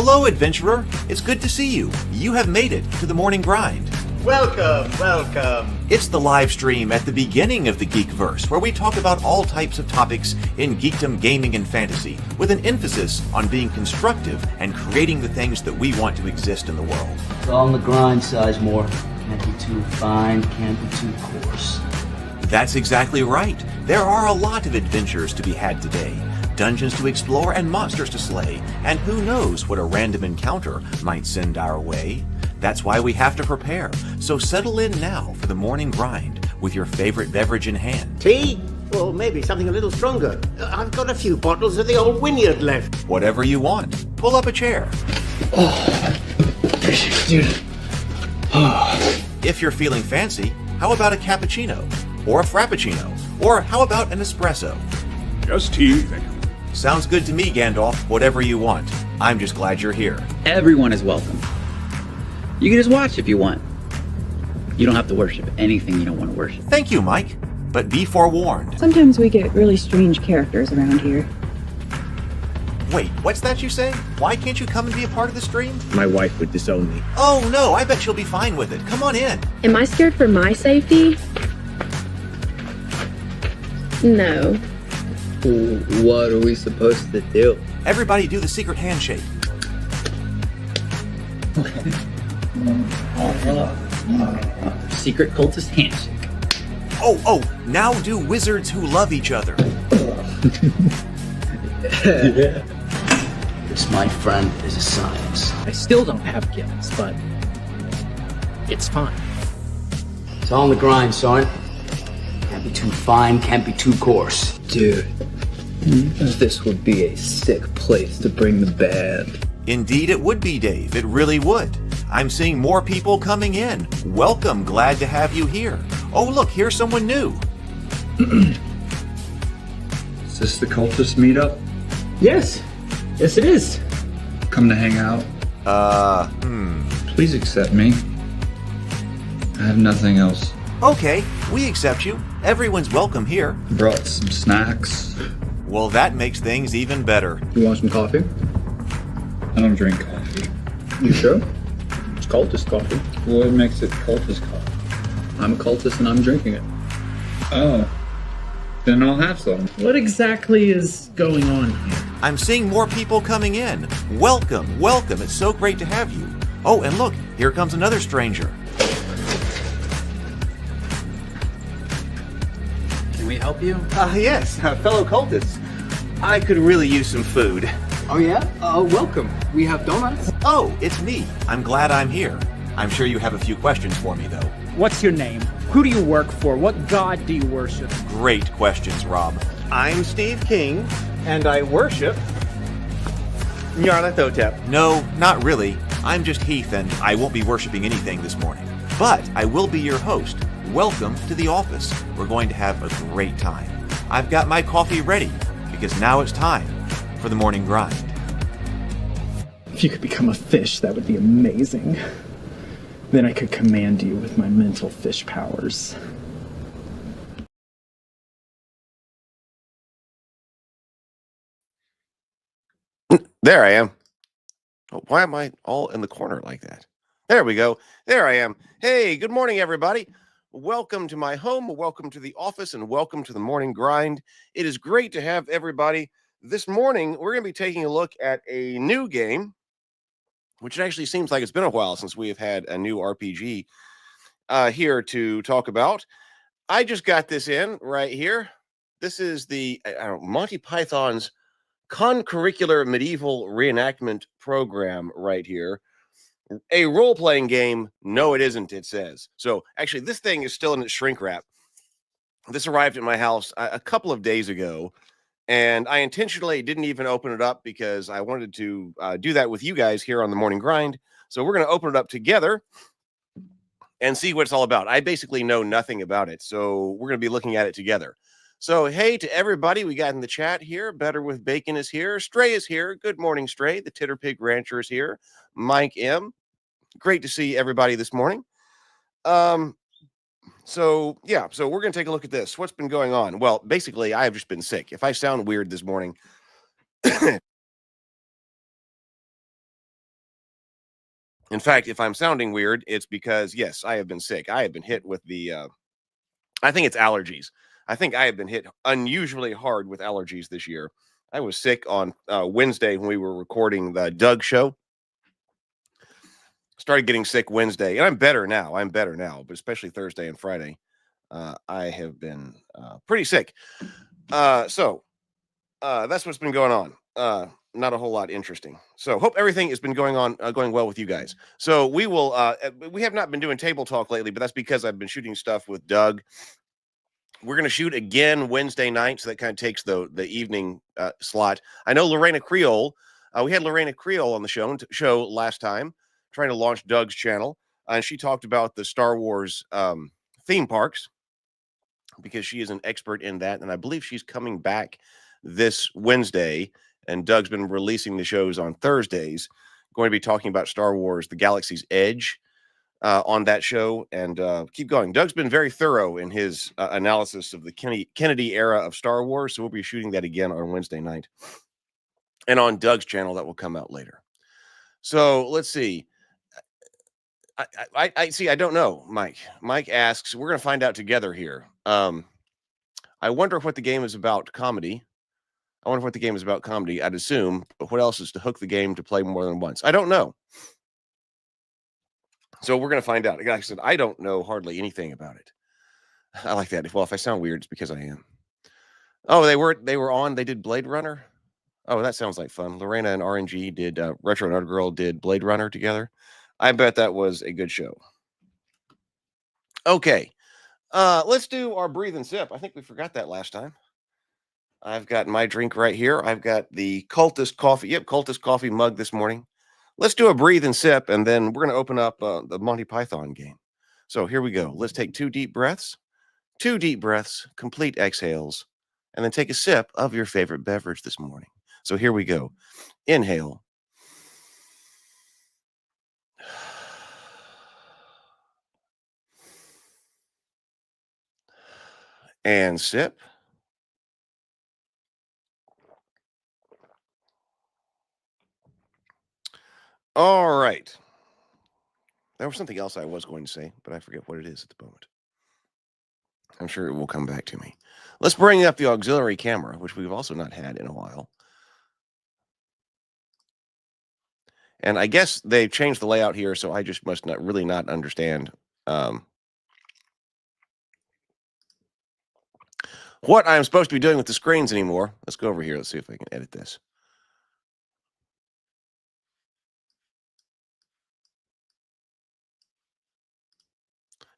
Hello, adventurer. It's good to see you. You have made it to the morning grind. Welcome, welcome. It's the live stream at the beginning of the Geekverse, where we talk about all types of topics in geekdom, gaming, and fantasy, with an emphasis on being constructive and creating the things that we want to exist in the world. It's all on the grind, Sizemore. Can't be too fine, can't be too coarse. That's exactly right. There are a lot of adventures to be had today. Dungeons to explore and monsters to slay, and who knows what a random encounter might send our way. That's why we have to prepare, so settle in now for the morning grind with your favorite beverage in hand. Tea? Or maybe something a little stronger. I've got a few bottles of the old Wynyard left. Whatever you want. Pull up a chair. Dude. If you're feeling fancy, how about a cappuccino? Or a frappuccino? Or how about an espresso? Just tea, thank you. Sounds good to me, Gandalf. Whatever you want. I'm just glad you're here. Everyone is welcome. You can just watch if you want. You don't have to worship anything you don't want to worship. Thank you, Mike. But be forewarned. Sometimes we get really strange characters around here. Wait, what's that you say? Why can't you come and be a part of the stream? My wife would disown me. Oh no, I bet she'll be fine with it. Come on in. Am I scared for my safety? No. What are we supposed to do? Everybody do the secret handshake. Secret cultist handshake. Oh, now do wizards who love each other. This, my friend, is a science. I still don't have gifts, but it's fine. It's all on the grind, son. Can't be too fine, can't be too coarse. Dude, this would be a sick place to bring the band. Indeed it would be, Dave. It really would. I'm seeing more people coming in. Welcome, glad to have you here. Oh look, here's someone new. Is this the cultist meetup? Yes it is. Come to hang out? Please accept me. I have nothing else. Okay, we accept you. Everyone's welcome here. Brought some snacks. Well, that makes things even better. You want some coffee? I don't drink coffee. You sure? It's cultist coffee. What makes it cultist coffee? I'm a cultist and I'm drinking it. Oh. Then I'll have some. What exactly is going on here? I'm seeing more people coming in. Welcome. It's so great to have you. Oh, and look, here comes another stranger. Can we help you? Yes, fellow cultists. I could really use some food. Oh yeah? Welcome. We have donuts. Oh, it's me. I'm glad I'm here. I'm sure you have a few questions for me, though. What's your name? Who do you work for? What god do you worship? Great questions, Rob. I'm Steve King, and I worship Nyarlathotep. No, not really. I'm just Heath, and I won't be worshiping anything this morning. But I will be your host. Welcome to the office. We're going to have a great time. I've got my coffee ready, because now it's time for the morning grind. If you could become a fish, that would be amazing. Then I could command you with my mental fish powers. There I am. Oh, why am I all in the corner like that? There we go. There I am. Hey, good morning, everybody. Welcome to my home. Welcome to the office, and welcome to the morning grind. It is great to have everybody. This morning, we're going to be taking a look at a new game, which actually seems like it's been a while since we have had a new RPG here to talk about. I just got this in right here. This is the Monty Python's Cocurricular Medieval Reenactment program right here. A role-playing game. No, it isn't, it says. So actually, this thing is still in its shrink wrap. This arrived at my house a couple of days ago, and I intentionally didn't even open it up because I wanted to do that with you guys here on the Morning Grind. So we're going to open it up together and see what it's all about. I basically know nothing about it, so we're going to be looking at it together. So hey to everybody we got in the chat here. Better with Bacon is here. Stray is here. Good morning, Stray. The Titter Pig Rancher is here. Mike M. Great to see everybody this morning. So we're going to take a look at this. What's been going on? Well, basically, I have just been sick. If I sound weird this morning, In fact, if I'm sounding weird, it's because, yes, I have been sick. I have been hit with the, I think it's allergies. I think I have been hit unusually hard with allergies this year. I was sick on Wednesday when we were recording the Doug show. Started getting sick Wednesday, and I'm better now. But especially Thursday and Friday, I have been pretty sick. So that's what's been going on. Not a whole lot interesting. So hope everything has been going well with you guys. So we will. We have not been doing table talk lately, but that's because I've been shooting stuff with Doug. We're going to shoot again Wednesday night, so that kind of takes the evening slot. I know Lorena Creole. We had Lorena Creole on the show last time, trying to launch Doug's channel, and she talked about the Star Wars theme parks because she is an expert in that, and I believe she's coming back this Wednesday. And Doug's been releasing the shows on Thursdays, going to be talking about Star Wars: The Galaxy's Edge on that show, and keep going. Doug's been very thorough in his analysis of the Kennedy era of Star Wars, so we'll be shooting that again on Wednesday night. And on Doug's channel, that will come out later. So let's see. I see. I don't know, Mike. Mike asks, we're going to find out together here. I wonder what the game is about. Comedy. I'd assume, but what else is to hook the game to play more than once? I don't know. So we're going to find out. Like I said, I don't know hardly anything about it. I like that. Well, if I sound weird, it's because I am. Oh, they were on. They did Blade Runner. Oh, that sounds like fun. Lorena and RNG did Retro Nerd Girl did Blade Runner together. I bet that was a good show. Okay. Let's do our breathe and sip. I think we forgot that last time. I've got my drink right here. I've got the Cultist coffee. Yep, Cultist coffee mug this morning. Let's do a breathe and sip, and then we're going to open up the Monty Python game. So here we go. Let's take 2 deep breaths, complete exhales, and then take a sip of your favorite beverage this morning. So here we go. Inhale. And sip. All right. There was something else I was going to say, but I forget what it is at the moment. I'm sure it will come back to me. Let's bring up the auxiliary camera, which we've also not had in a while. And I guess they've changed the layout here, so I just must not understand what I'm supposed to be doing with the screens anymore. Let's go over here. Let's see if I can edit this.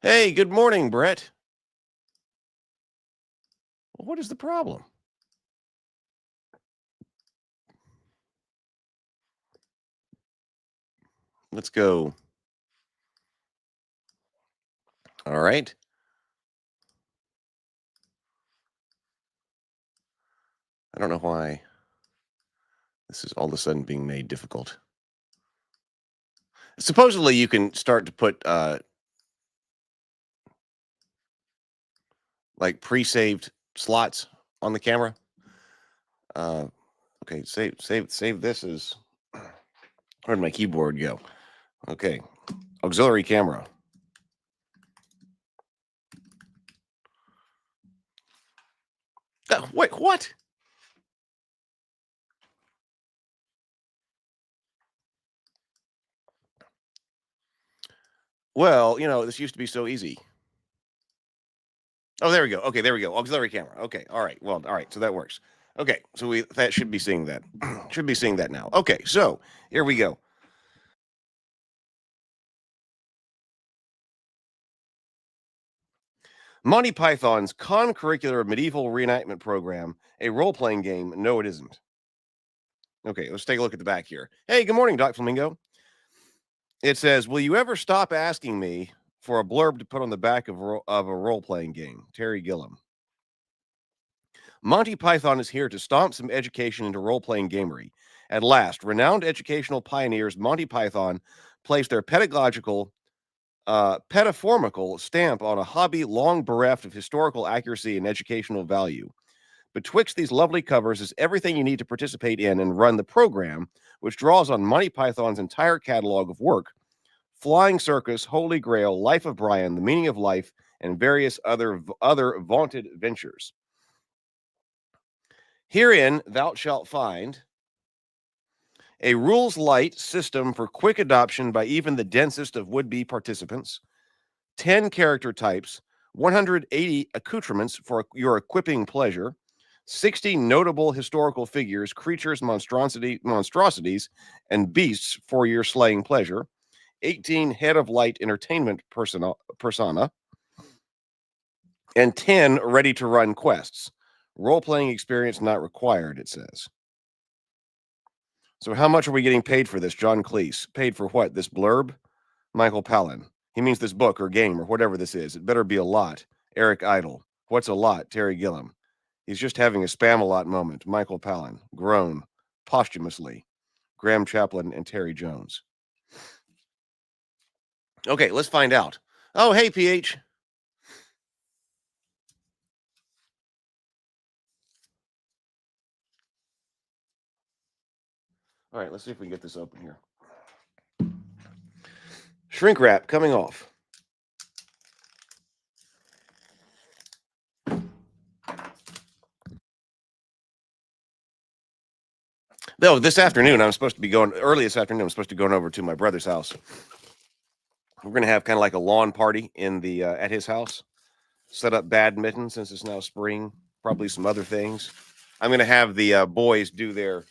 Hey, good morning, Brett. What is the problem? Let's go. All right. I don't know why this is all of a sudden being made difficult. Supposedly, you can start to put like pre-saved slots on the camera. Okay, save this as. Where'd my keyboard go? Okay, auxiliary camera. Wait, what? Well, this used to be so easy. Oh, there we go. Okay, there we go. Auxiliary camera. Okay, all right. Well, all right. So that works. Okay, so that should be seeing that. Should be seeing that now. Okay, so here we go. Monty Python's Cocurricular Medieval Reenactment Program, a role-playing game. No, it isn't. Okay, let's take a look at the back here. Hey, good morning, Doc Flamingo. It says, will you ever stop asking me for a blurb to put on the back of a role-playing game? Terry Gillum. Monty Python is here to stomp some education into role-playing gamery. At last, renowned educational pioneers Monty Python placed their pedagogical, pedaformical stamp on a hobby long bereft of historical accuracy and educational value. Betwixt these lovely covers is everything you need to participate in and run the program, which draws on Monty Python's entire catalog of work, Flying Circus, Holy Grail, Life of Brian, The Meaning of Life, and various other vaunted ventures. Herein thou shalt find a rules-light system for quick adoption by even the densest of would-be participants, 10 character types, 180 accoutrements for your equipping pleasure, 60 notable historical figures, creatures, monstrosities, and beasts for your slaying pleasure, 18 head of light entertainment persona, and 10 ready-to-run quests. Role-playing experience not required, it says. So how much are we getting paid for this? John Cleese. Paid for what? This blurb? Michael Palin. He means this book or game or whatever this is. It better be a lot. Eric Idle. What's a lot? Terry Gilliam. He's just having a Spam-A-Lot moment. Michael Palin. Grown. Posthumously. Graham Chaplin and Terry Jones. Okay, let's find out. Oh, hey, PH. All right, let's see if we can get this open here. Shrink wrap coming off. No, this afternoon, I'm supposed to be going, early this afternoon, I'm supposed to be going over to my brother's house. We're going to have kind of like a lawn party in the at his house. Set up badminton since it's now spring. Probably some other things. I'm going to have the boys do their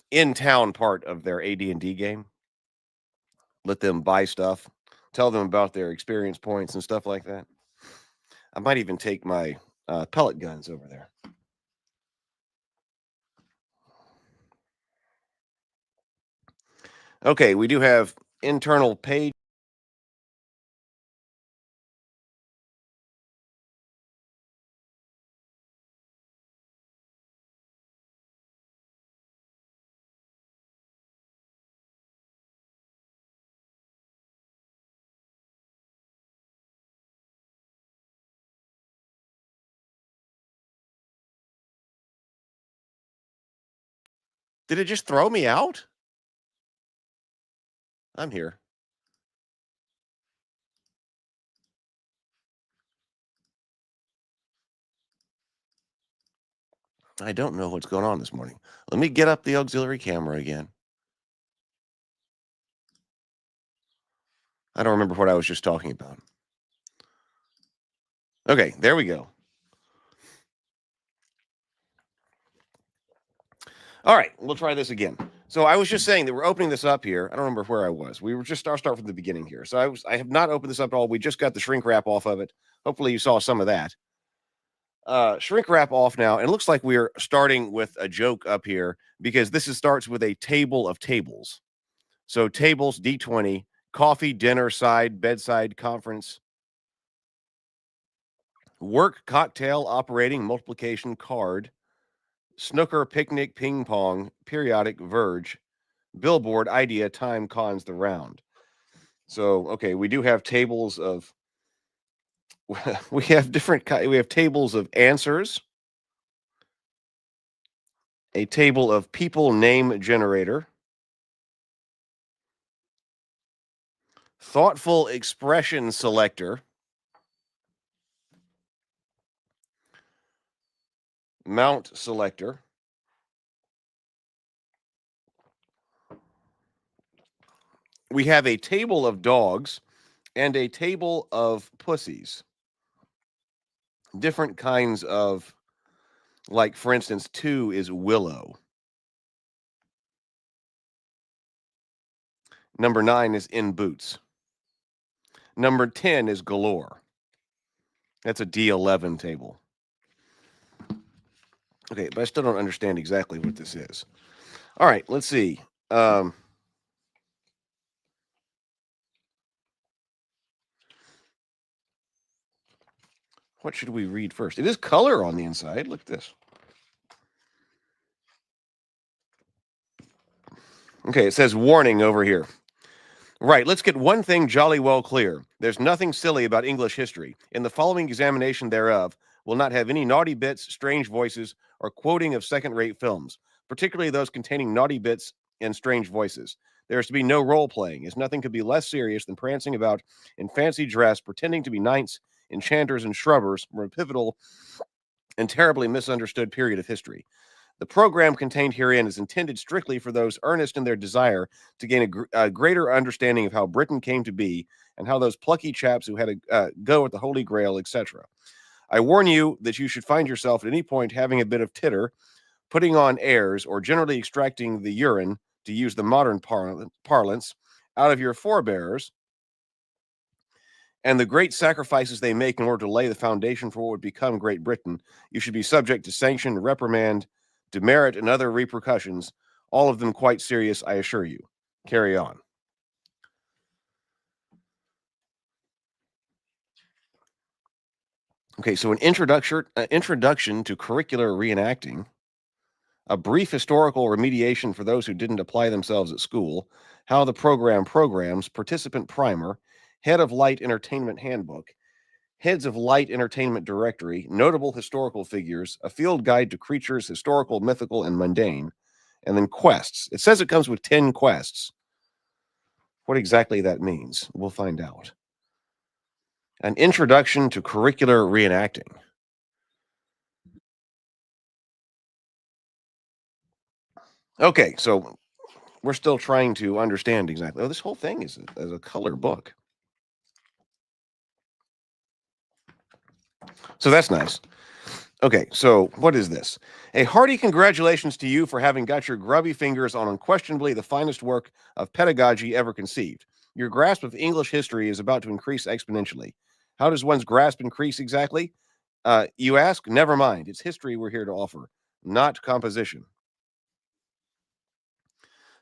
in-town part of their AD&D game. Let them buy stuff. Tell them about their experience points and stuff like that. I might even take my pellet guns over there. Okay, we do have internal page. Did it just throw me out? I'm here. I don't know what's going on this morning. Let me get up the auxiliary camera again. I don't remember what I was just talking about. Okay, there we go. All right, we'll try this again. So I was just saying that we're opening this up here. I don't remember where I was. We were just start from the beginning here. So I have not opened this up at all. We just got the shrink wrap off of it. Hopefully you saw some of that. Shrink wrap off now. And it looks like we're starting with a joke up here because this starts with a table of tables. So tables, D20, coffee, dinner, side, bedside, conference, work, cocktail, operating, multiplication, card, snooker, picnic, ping pong, periodic, verge, billboard, idea, time, cons, the round. So, okay, we do have tables of, we have tables of answers, a table of people name generator, thoughtful expression selector, mount selector, we have a table of dogs and a table of pussies. Different kinds of, like, for instance, 2 is willow. Number 9 is in boots. Number 10 is galore. That's a D11 table. Okay, but I still don't understand exactly what this is. All right, let's see. What should we read first? It is color on the inside. Look at this. Okay, it says warning over here. Right, let's get one thing jolly well clear. There's nothing silly about English history. In the following examination thereof, will not have any naughty bits, strange voices, or quoting of second-rate films, particularly those containing naughty bits and strange voices. There is to be no role-playing, as nothing could be less serious than prancing about in fancy dress, pretending to be knights, enchanters, and shrubbers from a pivotal and terribly misunderstood period of history. The program contained herein is intended strictly for those earnest in their desire to gain a greater understanding of how Britain came to be and how those plucky chaps who had a go at the Holy Grail, etc. I warn you that you should find yourself at any point having a bit of titter, putting on airs, or generally extracting the urine, to use the modern parlance, out of your forebears, and the great sacrifices they make in order to lay the foundation for what would become Great Britain. You should be subject to sanction, reprimand, demerit, and other repercussions, all of them quite serious, I assure you. Carry on. Okay, so an introduction to curricular reenacting, a brief historical remediation for those who didn't apply themselves at school, how the program programs, participant primer, head of light entertainment handbook, heads of light entertainment directory, notable historical figures, a field guide to creatures, historical, mythical, and mundane, and then quests. It says it comes with 10 quests. What exactly that means, we'll find out. An introduction to curricular reenacting. Okay, so we're still trying to understand exactly. Oh, this whole thing is a color book. So that's nice. Okay, so what is this? A hearty congratulations to you for having got your grubby fingers on unquestionably the finest work of pedagogy ever conceived. Your grasp of English history is about to increase exponentially. How does one's grasp increase exactly? You ask? Never mind. It's history we're here to offer, not composition.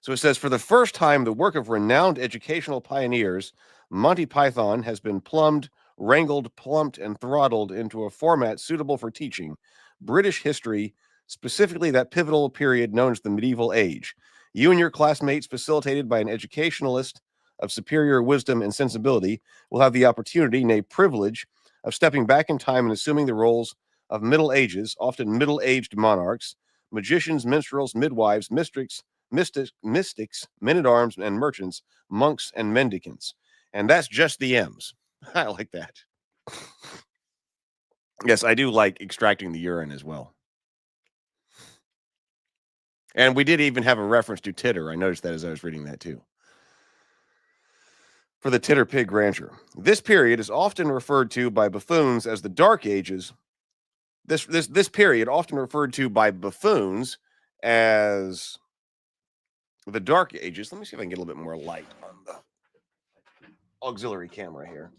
So it says, for the first time, the work of renowned educational pioneers, Monty Python, has been plumbed, wrangled, plumped, and throttled into a format suitable for teaching British history, specifically that pivotal period known as the medieval age. You and your classmates, facilitated by an educationalist of superior wisdom and sensibility, will have the opportunity, nay privilege, of stepping back in time and assuming the roles of Middle Ages, often middle-aged monarchs, magicians, minstrels, midwives, mystics, men-at-arms, and merchants, monks, and mendicants. And that's just the M's. I like that. Yes, I do like extracting the urine as well. And we did even have a reference to titter. I noticed that as I was reading that too. For the Titter Pig Rancher. This period is often referred to by buffoons as the Dark Ages. This period, often referred to by buffoons as the Dark Ages. Let me see if I can get a little bit more light on the auxiliary camera here.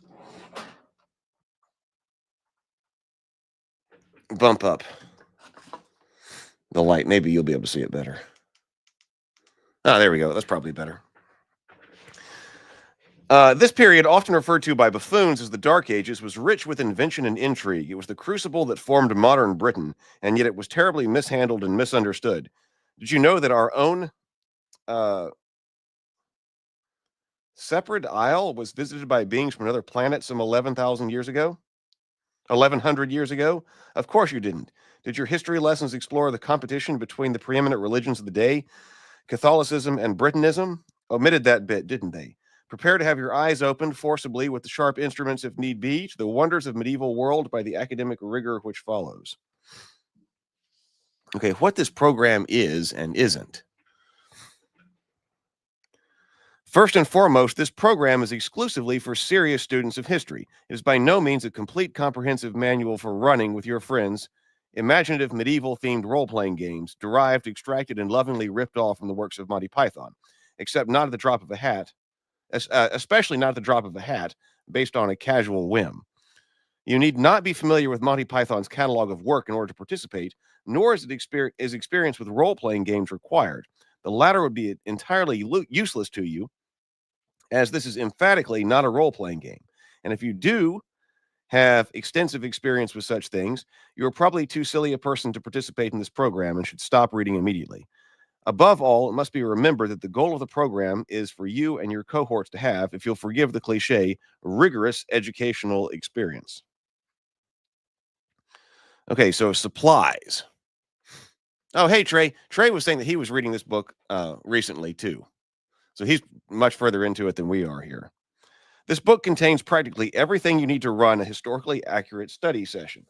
Bump up the light. Maybe you'll be able to see it better. Ah, there we go. That's probably better. This period, often referred to by buffoons as the Dark Ages, was rich with invention and intrigue. It was the crucible that formed modern Britain, and yet it was terribly mishandled and misunderstood. Did you know that our own separate isle was visited by beings from another planet some 11,000 years ago? 1,100 years ago? Of course you didn't. Did your history lessons explore the competition between the preeminent religions of the day, Catholicism and Britanism? Omitted that bit, didn't they? Prepare to have your eyes opened forcibly with the sharp instruments, if need be, to the wonders of medieval world by the academic rigor which follows. Okay, what this program is and isn't. First and foremost, this program is exclusively for serious students of history. It is by no means a complete comprehensive manual for running with your friends imaginative medieval-themed role-playing games, derived, extracted, and lovingly ripped off from the works of Monty Python, except not at the drop of a hat, especially not at the drop of a hat, based on a casual whim. You need not be familiar with Monty Python's catalog of work in order to participate, nor is experience with role-playing games required. The latter would be entirely useless to you, as this is emphatically not a role-playing game. And if you do have extensive experience with such things, you're probably too silly a person to participate in this program and should stop reading immediately. Above all, it must be remembered that the goal of the program is for you and your cohorts to have, if you'll forgive the cliche, rigorous educational experience. Okay, so supplies. Oh, hey, Trey. Trey was saying that he was reading this book recently, too. So he's much further into it than we are here. This book contains practically everything you need to run a historically accurate study session.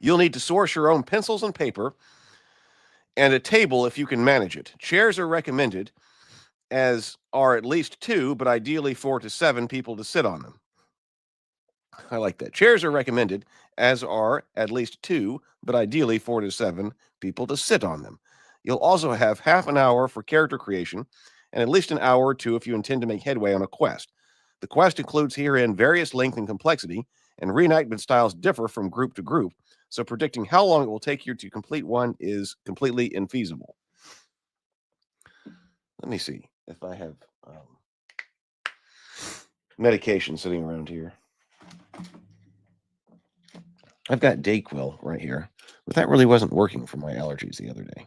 You'll need to source your own pencils and paper and a table if you can manage it. Chairs are recommended, as are at least 2, but ideally 4 to 7 people to sit on them. I like that. Chairs are recommended, as are at least 2, but ideally 4 to 7 people to sit on them. You'll also have half an hour for character creation and at least an hour or 2 if you intend to make headway on a quest. The quest includes herein various length and complexity, and reenactment styles differ from group to group, so predicting how long it will take you to complete one is completely infeasible. Let me see if I have medication sitting around here. I've got Dayquil right here, but that really wasn't working for my allergies the other day.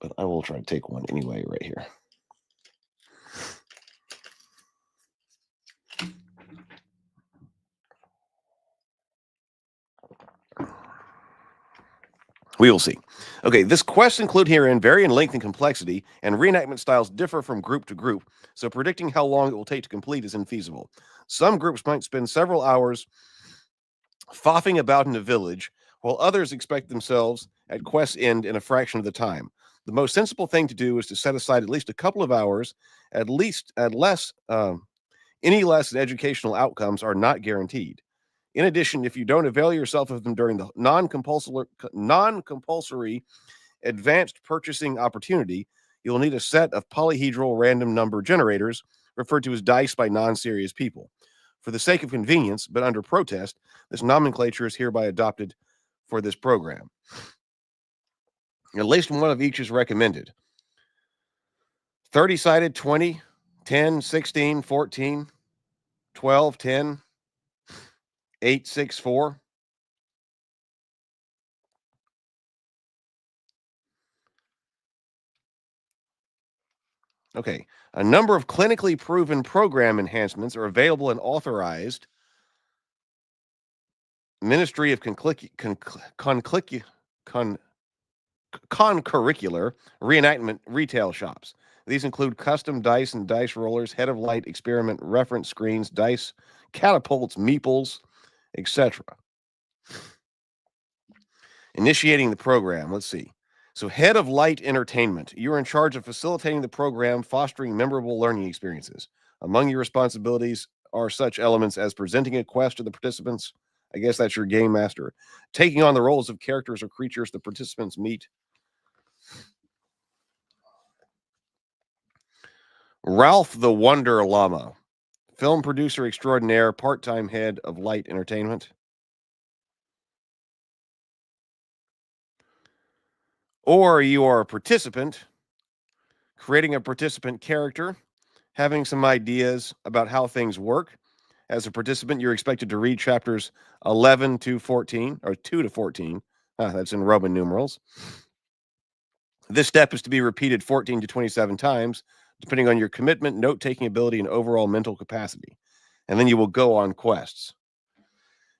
But I will try to take one anyway right here. We will see. Okay, this quest include herein vary in length and complexity, and reenactment styles differ from group to group, so predicting how long it will take to complete is infeasible. Some groups might spend several hours foffing about in a village, while others expect themselves at quest's end in a fraction of the time. The most sensible thing to do is to set aside at least a couple of hours, any less educational outcomes are not guaranteed. In addition, if you don't avail yourself of them during the non-compulsory advanced purchasing opportunity, you'll need a set of polyhedral random number generators, referred to as dice by non-serious people. For the sake of convenience, but under protest, this nomenclature is hereby adopted for this program. At least one of each is recommended. 30-sided, 20, 10, 16, 14, 12, 10, 8, 6, 4. Okay, a number of clinically proven program enhancements are available and authorized Ministry of Cocurricular reenactment retail shops. These include custom dice and dice rollers, head of light experiment reference screens, dice catapults, meeples, etc. Initiating the program, let's see. So, head of light entertainment. You're in charge of facilitating the program, fostering memorable learning experiences. Among your responsibilities are such elements as presenting a quest to the participants. I guess that's your game master. Taking on the roles of characters or creatures the participants meet. Ralph the Wonder Llama, film producer extraordinaire, part-time head of light entertainment. Or you are a participant, creating a participant character, having some ideas about how things work. As a participant, you're expected to read chapters 11 to 14, or 2 to 14. That's in Roman numerals. This step is to be repeated 14 to 27 times, depending on your commitment, note-taking ability, and overall mental capacity. And then you will go on quests.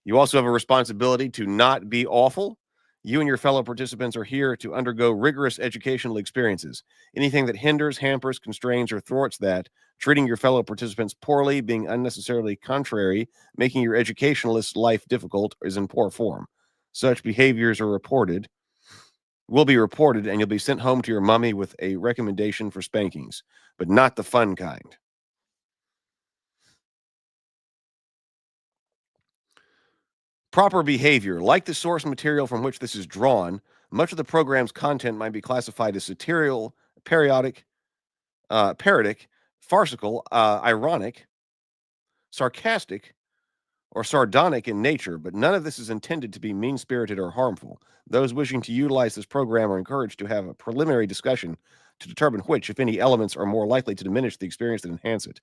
You also have a responsibility to not be awful. You and your fellow participants are here to undergo rigorous educational experiences. Anything that hinders, hampers, constrains, or thwarts that, treating your fellow participants poorly, being unnecessarily contrary, making your educationalist life difficult, is in poor form. Such behaviors will be reported, and you'll be sent home to your mummy with a recommendation for spankings, but not the fun kind. Proper behavior. Like the source material from which this is drawn, much of the program's content might be classified as satirical, parodic, farcical, ironic, sarcastic, or sardonic in nature, but none of this is intended to be mean-spirited or harmful. Those wishing to utilize this program are encouraged to have a preliminary discussion to determine which, if any, elements are more likely to diminish the experience than enhance it.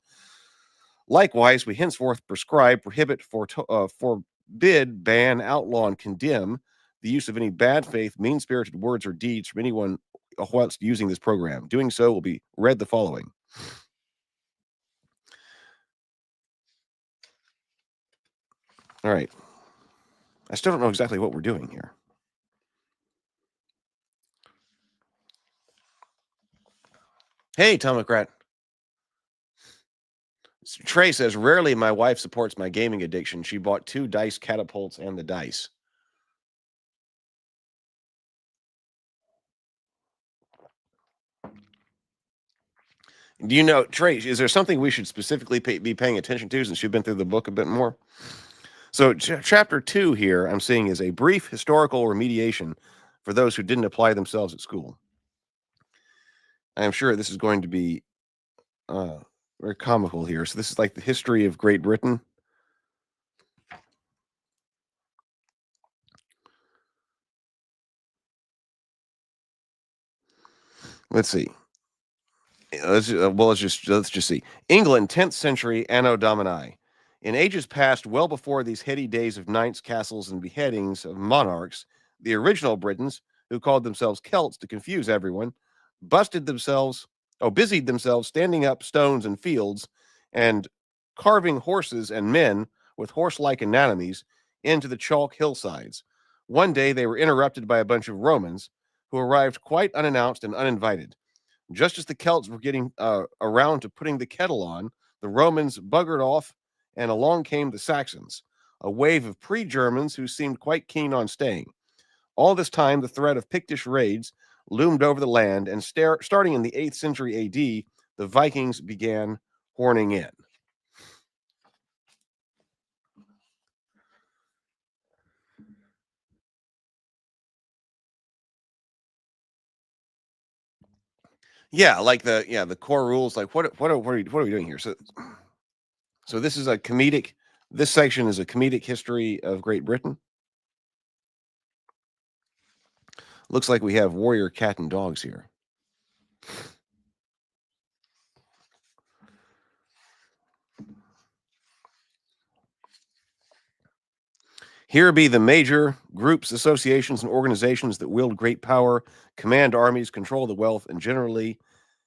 Likewise, we henceforth prescribe, prohibit, forbid, ban, outlaw, and condemn the use of any bad faith, mean-spirited words or deeds from anyone whilst using this program. Doing so will be read the following. All right. I still don't know exactly what we're doing here. Hey, Tomocrat. Trey says, rarely my wife supports my gaming addiction. She bought 2 dice catapults and the dice. Do you know, Trey, is there something we should specifically be paying attention to since you've been through the book a bit more? So chapter 2 here I'm seeing is a brief historical remediation for those who didn't apply themselves at school. I am sure this is going to be very comical here. So this is like the history of Great Britain. Let's see. Let's just see. England, 10th century, Anno Domini. In ages past, well before these heady days of knights, castles, and beheadings of monarchs, the original Britons, who called themselves Celts to confuse everyone, busied themselves standing up stones and fields and carving horses and men with horse-like anatomies into the chalk hillsides. One day they were interrupted by a bunch of Romans who arrived quite unannounced and uninvited. Just as the Celts were getting around to putting the kettle on, the Romans buggered off, and along came the Saxons, a wave of pre-Germans who seemed quite keen on staying. All this time, the threat of Pictish raids loomed over the land, and starting in the 8th century AD, the Vikings began horning in. Yeah, like the core rules. Like what are we doing here? So this is a comedic. This section is a comedic history of Great Britain. Looks like we have warrior cat and dogs here. Here be the major groups, associations, and organizations that wield great power, command armies, control the wealth, and generally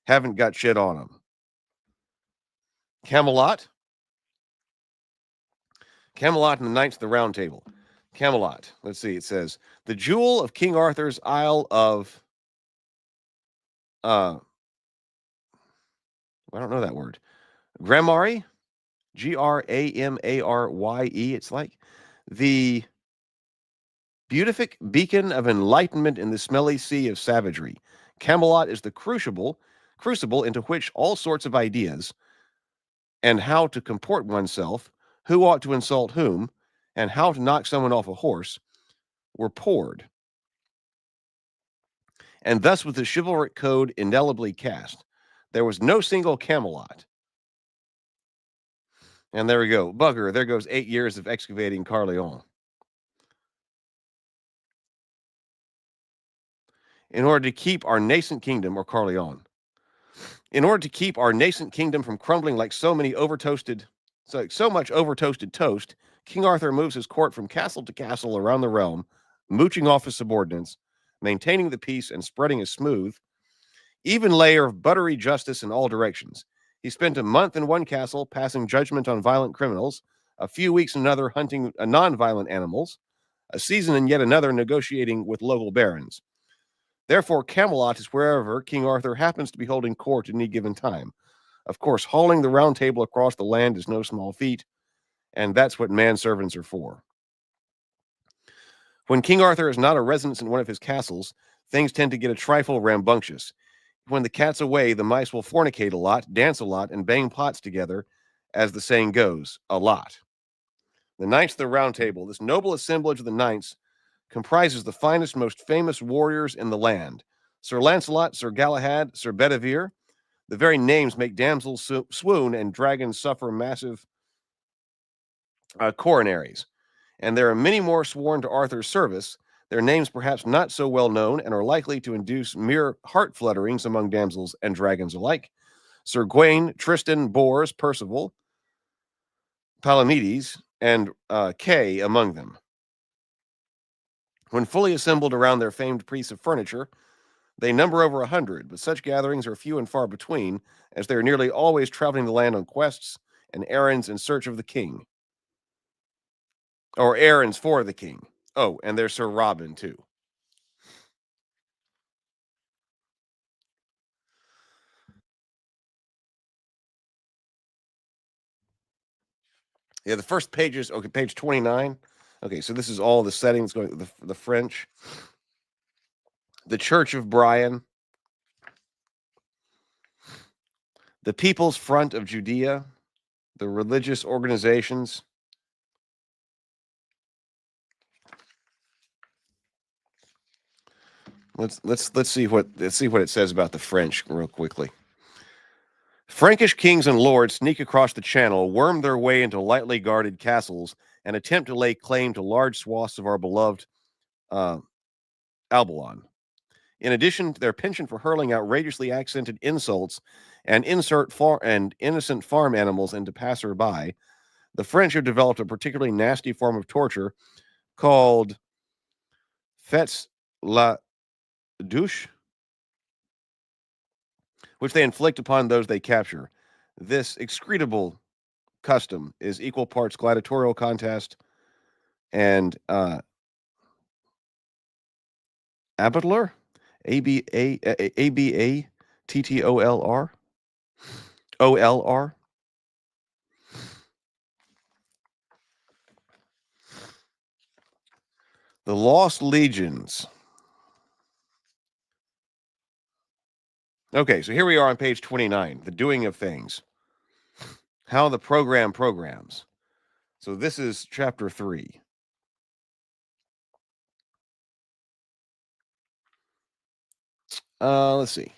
haven't got shit on them. Camelot and the Knights of the Round Table. Camelot. Let's see. It says, the jewel of King Arthur's Isle of... I don't know that word. Gramarye? Gramarye. It's like the beatific beacon of enlightenment in the smelly sea of savagery. Camelot is the crucible into which all sorts of ideas and how to comport oneself, who ought to insult whom, and how to knock someone off a horse were poured. And thus was the chivalric code indelibly cast. There was no single Camelot. And there we go. Bugger, there goes 8 years of excavating Carleon. In order to keep our nascent kingdom, or Carleon, in order to keep our nascent kingdom from crumbling like so much over-toasted toast, King Arthur moves his court from castle to castle around the realm, mooching off his subordinates, maintaining the peace, and spreading a smooth, even layer of buttery justice in all directions. He spent a month in one castle passing judgment on violent criminals, a few weeks in another hunting non-violent animals, a season in yet another negotiating with local barons. Therefore, Camelot is wherever King Arthur happens to be holding court at any given time. Of course, hauling the round table across the land is no small feat, and that's what manservants are for. When King Arthur is not a resident in one of his castles, things tend to get a trifle rambunctious. When the cat's away, the mice will fornicate a lot, dance a lot, and bang pots together, as the saying goes, a lot. The Knights of the Round Table, this noble assemblage of the knights, comprises the finest, most famous warriors in the land. Sir Lancelot, Sir Galahad, Sir Bedivere. The very names make damsels swoon and dragons suffer massive coronaries. And there are many more sworn to Arthur's service, their names perhaps not so well known and are likely to induce mere heart flutterings among damsels and dragons alike. Sir Gawain, Tristan, Bors, Percival, Palamedes, and Kay among them. When fully assembled around their famed piece of furniture, they number over 100, but such gatherings are few and far between, as they are nearly always traveling the land on quests and errands in search of the king. Or errands for the king. Oh, and there's Sir Robin, too. Yeah, the first page is, okay, page 29. Okay, so this is all the settings going, the French. The Church of Brian. The People's Front of Judea. The religious organizations. Let's see what it says about the French real quickly. Frankish kings and lords sneak across the channel, worm their way into lightly guarded castles, and attempt to lay claim to large swaths of our beloved Albion. In addition to their penchant for hurling outrageously accented insults and innocent farm animals into passerby, the French have developed a particularly nasty form of torture called fêtes la douche, which they inflict upon those they capture. This execrable custom is equal parts gladiatorial contest and abateler, ABATTOLR, OLR. The Lost Legions. Okay, so here we are on page 29, the doing of things. How the program programs. So this is chapter 3. Let's see.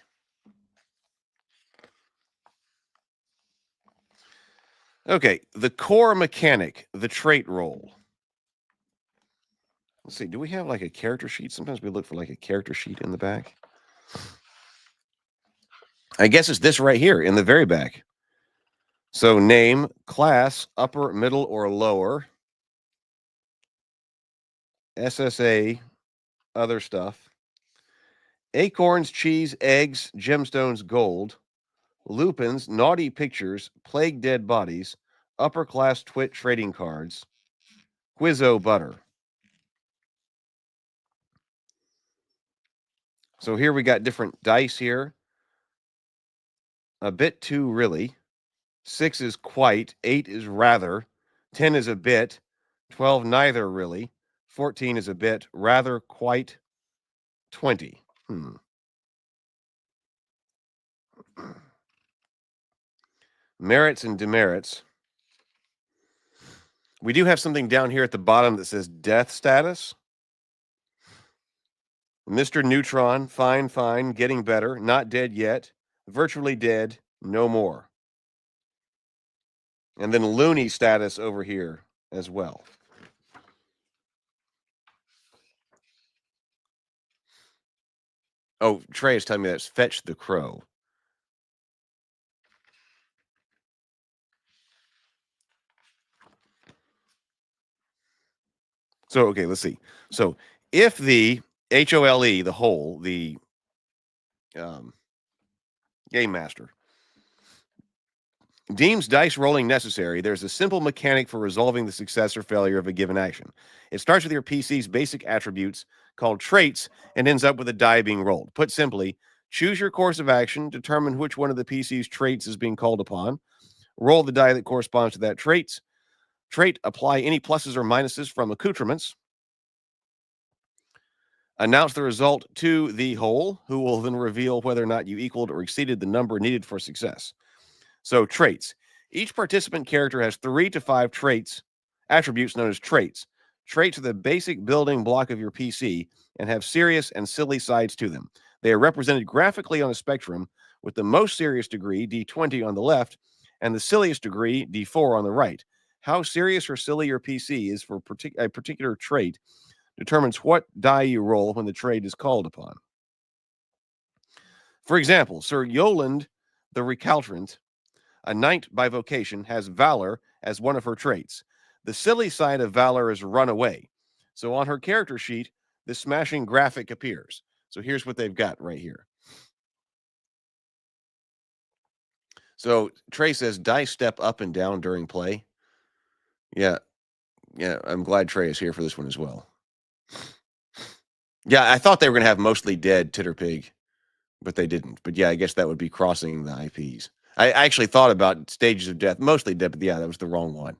Okay, the core mechanic, the trait roll. Let's see, do we have like a character sheet? Sometimes we look for like a character sheet in the back. I guess it's this right here in the very back. So name, class, upper, middle, or lower. SSA, other stuff. Acorns, cheese, eggs, gemstones, gold. Lupins, naughty pictures, plague dead bodies, upper class twit trading cards. Quizzo butter. So here we got different dice here. A bit too really. 6 is quite. 8 is rather. 10 is a bit. 12 neither really. 14 is a bit. Rather, quite. 20. Merits and demerits. We do have something down here at the bottom that says death status. Mr. Neutron, fine, getting better, not dead yet, virtually dead, no more. And then loony status over here as well. Oh, Trey is telling me that's fetch the crow. So, okay, let's see. So, if the HOLE, the whole, the game master, deems dice rolling necessary, there's a simple mechanic for resolving the success or failure of a given action. It starts with your PC's basic attributes called traits and ends up with a die being rolled. Put simply, choose your course of action, determine which one of the PC's traits is being called upon, roll the die that corresponds to that trait, apply any pluses or minuses from accoutrements, announce the result to the whole, who will then reveal whether or not you equaled or exceeded the number needed for success. So traits. Each participant character has 3 to 5 traits, attributes known as traits. Traits are the basic building block of your PC and have serious and silly sides to them. They are represented graphically on a spectrum with the most serious degree, D20, on the left, and the silliest degree, D4, on the right. How serious or silly your PC is for a particular trait determines what die you roll when the trait is called upon. For example, Sir Yoland the Recalcitrant, a knight by vocation, has valor as one of her traits. The silly side of valor is run away. So on her character sheet, this smashing graphic appears. So here's what they've got right here. So Trey says, dice step up and down during play. Yeah, I'm glad Trey is here for this one as well. Yeah, I thought they were going to have mostly dead Titterpig, but they didn't. But yeah, I guess that would be crossing the IPs. I actually thought about Stages of Death, mostly dead, but yeah, that was the wrong one.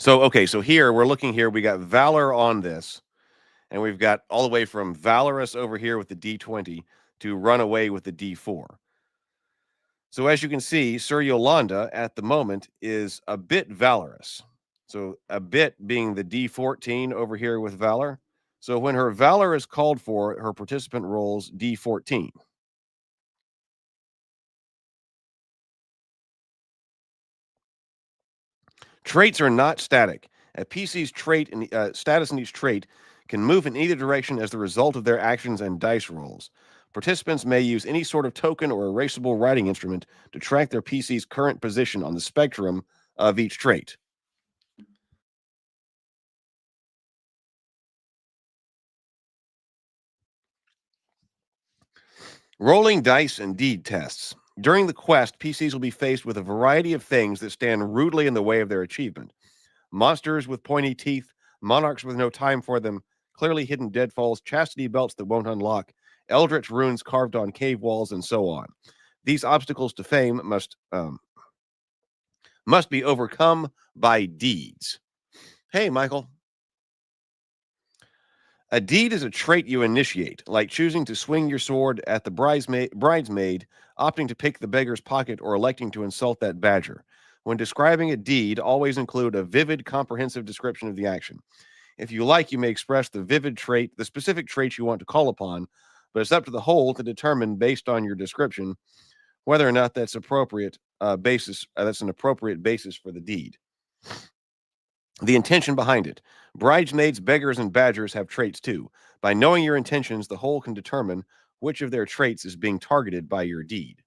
So, okay, so here, we're looking here, we got Valor on this, and we've got all the way from Valorous over here with the D20 to Runaway with the D4. So as you can see, Sir Yolanda at the moment is a bit valorous. So a bit being the D14 over here with Valor. So when her Valor is called for, her participant rolls D14. Traits are not static. A PC's trait and status in each trait can move in either direction as the result of their actions and dice rolls. Participants may use any sort of token or erasable writing instrument to track their PC's current position on the spectrum of each trait. Rolling dice and deed tests. During the quest, PCs will be faced with a variety of things that stand rudely in the way of their achievement. Monsters with pointy teeth, monarchs with no time for them, clearly hidden deadfalls, chastity belts that won't unlock, eldritch runes carved on cave walls, and so on. These obstacles to fame must be overcome by deeds. Hey, Michael. A deed is a trait you initiate, like choosing to swing your sword at the bridesmaid, opting to pick the beggar's pocket, or electing to insult that badger. When describing a deed, always include a vivid, comprehensive description of the action. If you like, you may express the vivid trait, the specific trait you want to call upon, but it's up to the whole to determine, based on your description, whether or not that's appropriate that's an appropriate basis for the deed. The intention behind it. Bridesmaids, beggars, and badgers have traits too. By knowing your intentions, the whole can determine which of their traits is being targeted by your deed.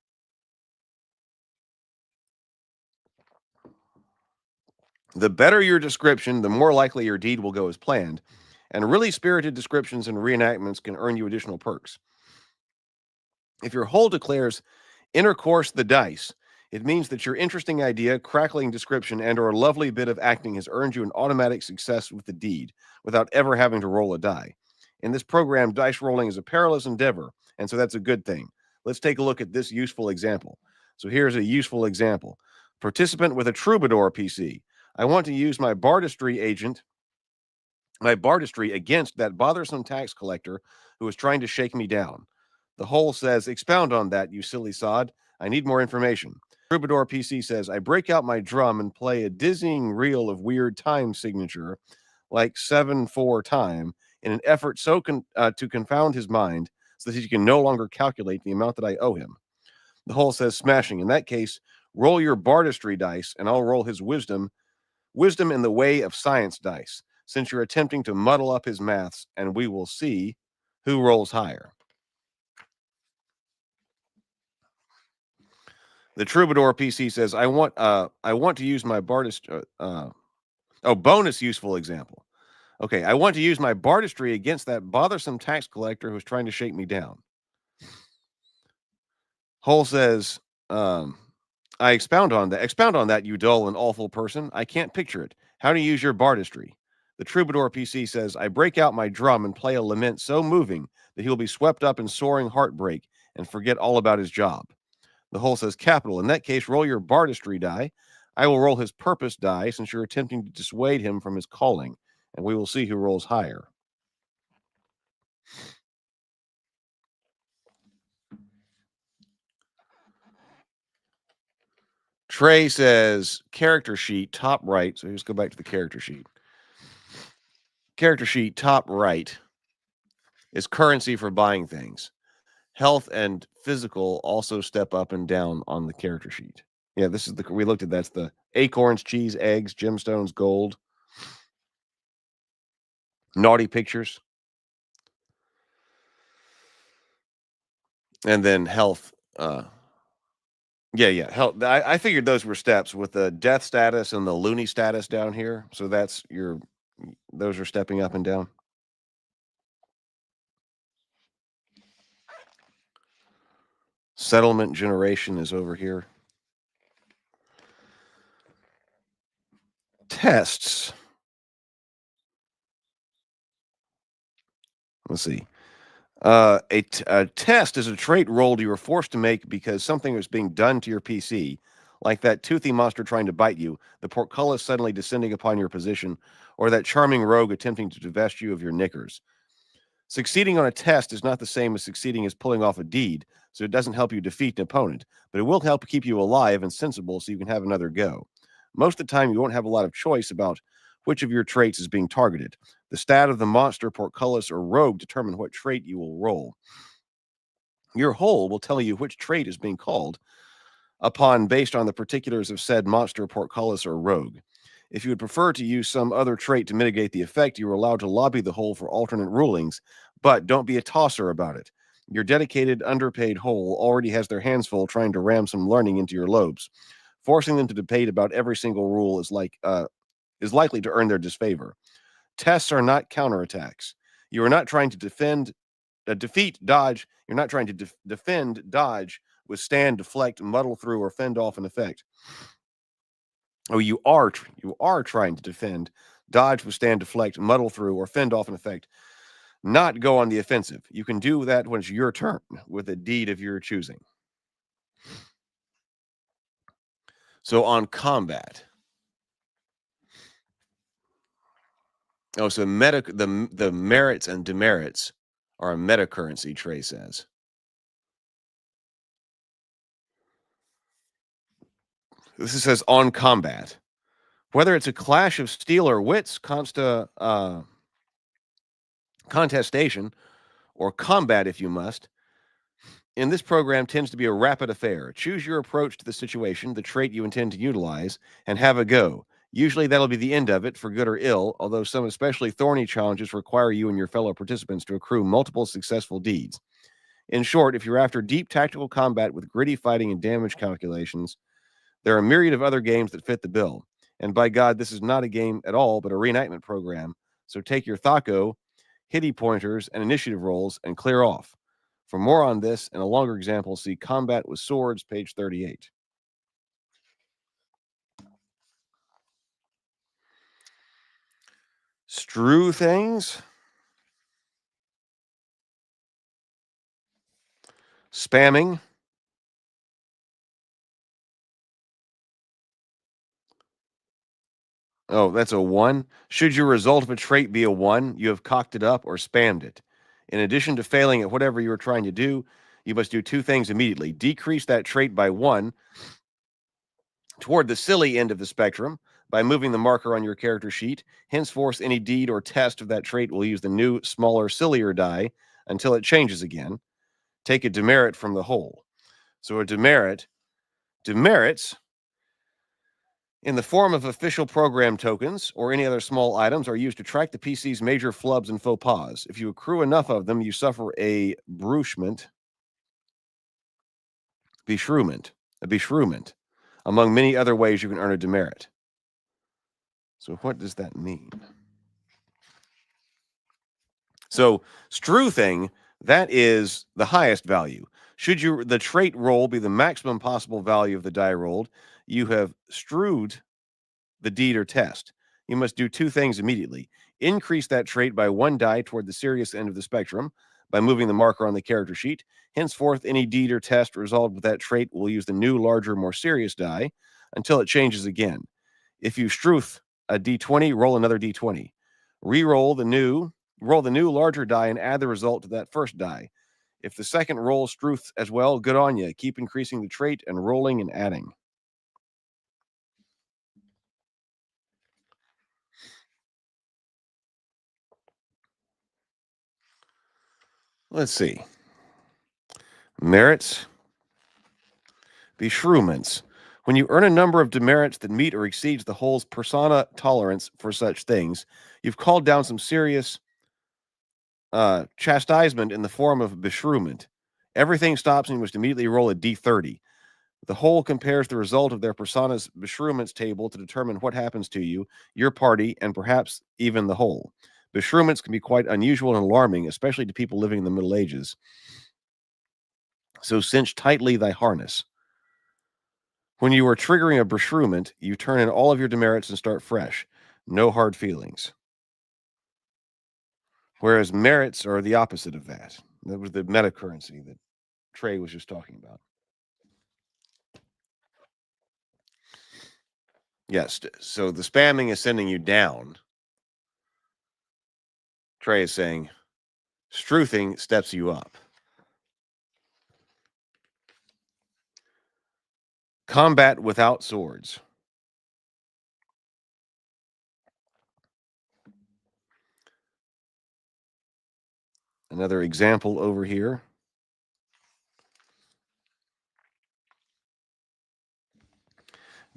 The better your description, the more likely your deed will go as planned, and really spirited descriptions and reenactments can earn you additional perks. If your whole declares intercourse the dice, it means that your interesting idea, crackling description, and or lovely bit of acting has earned you an automatic success with the deed without ever having to roll a die. In this program, dice rolling is a perilous endeavor, and so that's a good thing. Let's take a look at this useful example. So here's a useful example. Participant with a troubadour PC. I want to use my bardistry against that bothersome tax collector who is trying to shake me down. The whole says, expound on that, you silly sod. I need more information. Troubadour PC says, I break out my drum and play a dizzying reel of weird time signature, like 7/4 time, in an effort to confound his mind so that he can no longer calculate the amount that I owe him. The whole says, smashing. In that case, roll your bardistry dice, and I'll roll his wisdom in the way of science dice, since you're attempting to muddle up his maths, and we will see who rolls higher. The Troubadour PC says, I want to use my bonus useful example. Okay, I want to use my bardistry against that bothersome tax collector who's trying to shake me down. Hull says, I expound on that, you dull and awful person. I can't picture it. How to use your bardistry. The Troubadour PC says, I break out my drum and play a lament so moving that he'll be swept up in soaring heartbreak and forget all about his job. The whole says, capital. In that case, roll your bardistry die. I will roll his purpose die, since you're attempting to dissuade him from his calling, and we will see who rolls higher. Trey says, character sheet, top right. So let's go back to the character sheet. Character sheet, top right, is currency for buying things. Health and physical also step up and down on the character sheet. Yeah, this is we looked at that's the acorns, cheese, eggs, gemstones, gold, naughty pictures, and then health. Yeah. Health. I figured those were steps with the death status and the loony status down here. So those are stepping up and down. Settlement generation is over here. Tests. Let's see. A test is a trait roll you are forced to make because something is being done to your PC, like that toothy monster trying to bite you, the portcullis suddenly descending upon your position, or that charming rogue attempting to divest you of your knickers. Succeeding on a test is not the same as succeeding as pulling off a deed, so it doesn't help you defeat an opponent, but it will help keep you alive and sensible so you can have another go. Most of the time, you won't have a lot of choice about which of your traits is being targeted. The stat of the monster, portcullis, or rogue determine what trait you will roll. Your hole will tell you which trait is being called upon based on the particulars of said monster, portcullis, or rogue. If you would prefer to use some other trait to mitigate the effect, you are allowed to lobby the hole for alternate rulings, but don't be a tosser about it. Your dedicated, underpaid hole already has their hands full trying to ram some learning into your lobes. Forcing them to debate about every single rule is likely to earn their disfavor. Tests are not counterattacks. You are not trying to defeat, dodge. You're not trying to defend, dodge, withstand, deflect, muddle through, or fend off an effect. Oh, you are trying to defend, dodge, withstand, deflect, muddle through, or fend off an effect, not go on the offensive. You can do that when it's your turn with a deed of your choosing. So on combat. Oh, so the merits and demerits are a meta currency, Trey says. This says on combat. Whether it's a clash of steel or wits, contestation, or combat if you must, in this program tends to be a rapid affair. Choose your approach to the situation, the trait you intend to utilize, and have a go. Usually that'll be the end of it, for good or ill, although some especially thorny challenges require you and your fellow participants to accrue multiple successful deeds. In short, if you're after deep tactical combat with gritty fighting and damage calculations, there are a myriad of other games that fit the bill. And by God, this is not a game at all, but a reenactment program. So take your Thaco, hitty pointers, and initiative rolls and clear off. For more on this and a longer example, see Combat with Swords, page 38. Strew things. Spamming. Oh, that's a 1. Should your result of a trait be a 1, you have cocked it up or spammed it. In addition to failing at whatever you are trying to do, you must do 2 things immediately. Decrease that trait by 1 toward the silly end of the spectrum by moving the marker on your character sheet. Henceforth, any deed or test of that trait will use the new, smaller, sillier die until it changes again. Take a demerit from the whole. So a demerits in the form of official program tokens or any other small items are used to track the PC's major flubs and faux pas. If you accrue enough of them, you suffer a beshrew. Among many other ways you can earn a demerit. So what does that mean? So strew thing, that is the highest value. Should the trait roll be the maximum possible value of the die rolled, you have strewed the deed or test. You must do 2 things immediately. Increase that trait by 1 die toward the serious end of the spectrum by moving the marker on the character sheet. Henceforth, any deed or test resolved with that trait will use the new, larger, more serious die until it changes again. If you struth a d20, roll another d20. Roll the new, larger die and add the result to that first die. If the second roll struth as well, good on you. Keep increasing the trait and rolling and adding. Let's see. Merits. Beshrewments. When you earn a number of demerits that meet or exceeds the whole's persona tolerance for such things, you've called down some serious chastisement in the form of beshrewment. Everything stops and you must immediately roll a d30. The whole compares the result of their persona's beshrewments table to determine what happens to you, your party, and perhaps even the whole. Beshrewments can be quite unusual and alarming, especially to people living in the Middle Ages. So cinch tightly thy harness. When you are triggering a beshrewment, you turn in all of your demerits and start fresh. No hard feelings. Whereas merits are the opposite of that. That was the meta currency that Trey was just talking about. Yes. So the spamming is sending you down. Trey is saying struthing steps you up. Combat without swords. Another example over here.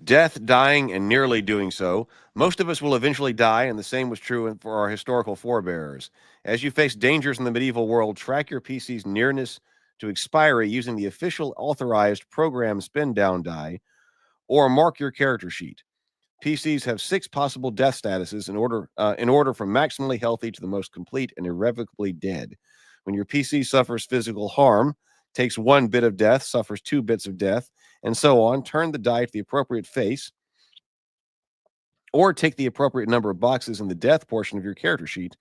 Death, dying, and nearly doing so. Most of us will eventually die, and the same was true for our historical forebears. As you face dangers in the medieval world, track your PC's nearness to expiry using the official authorized program spin down die, or mark your character sheet. PCs have 6 possible death statuses in order from maximally healthy to the most complete and irrevocably dead. When your PC suffers physical harm, takes 1 bit of death, suffers 2 bits of death, and so on, turn the die to the appropriate face, or take the appropriate number of boxes in the death portion of your character sheet,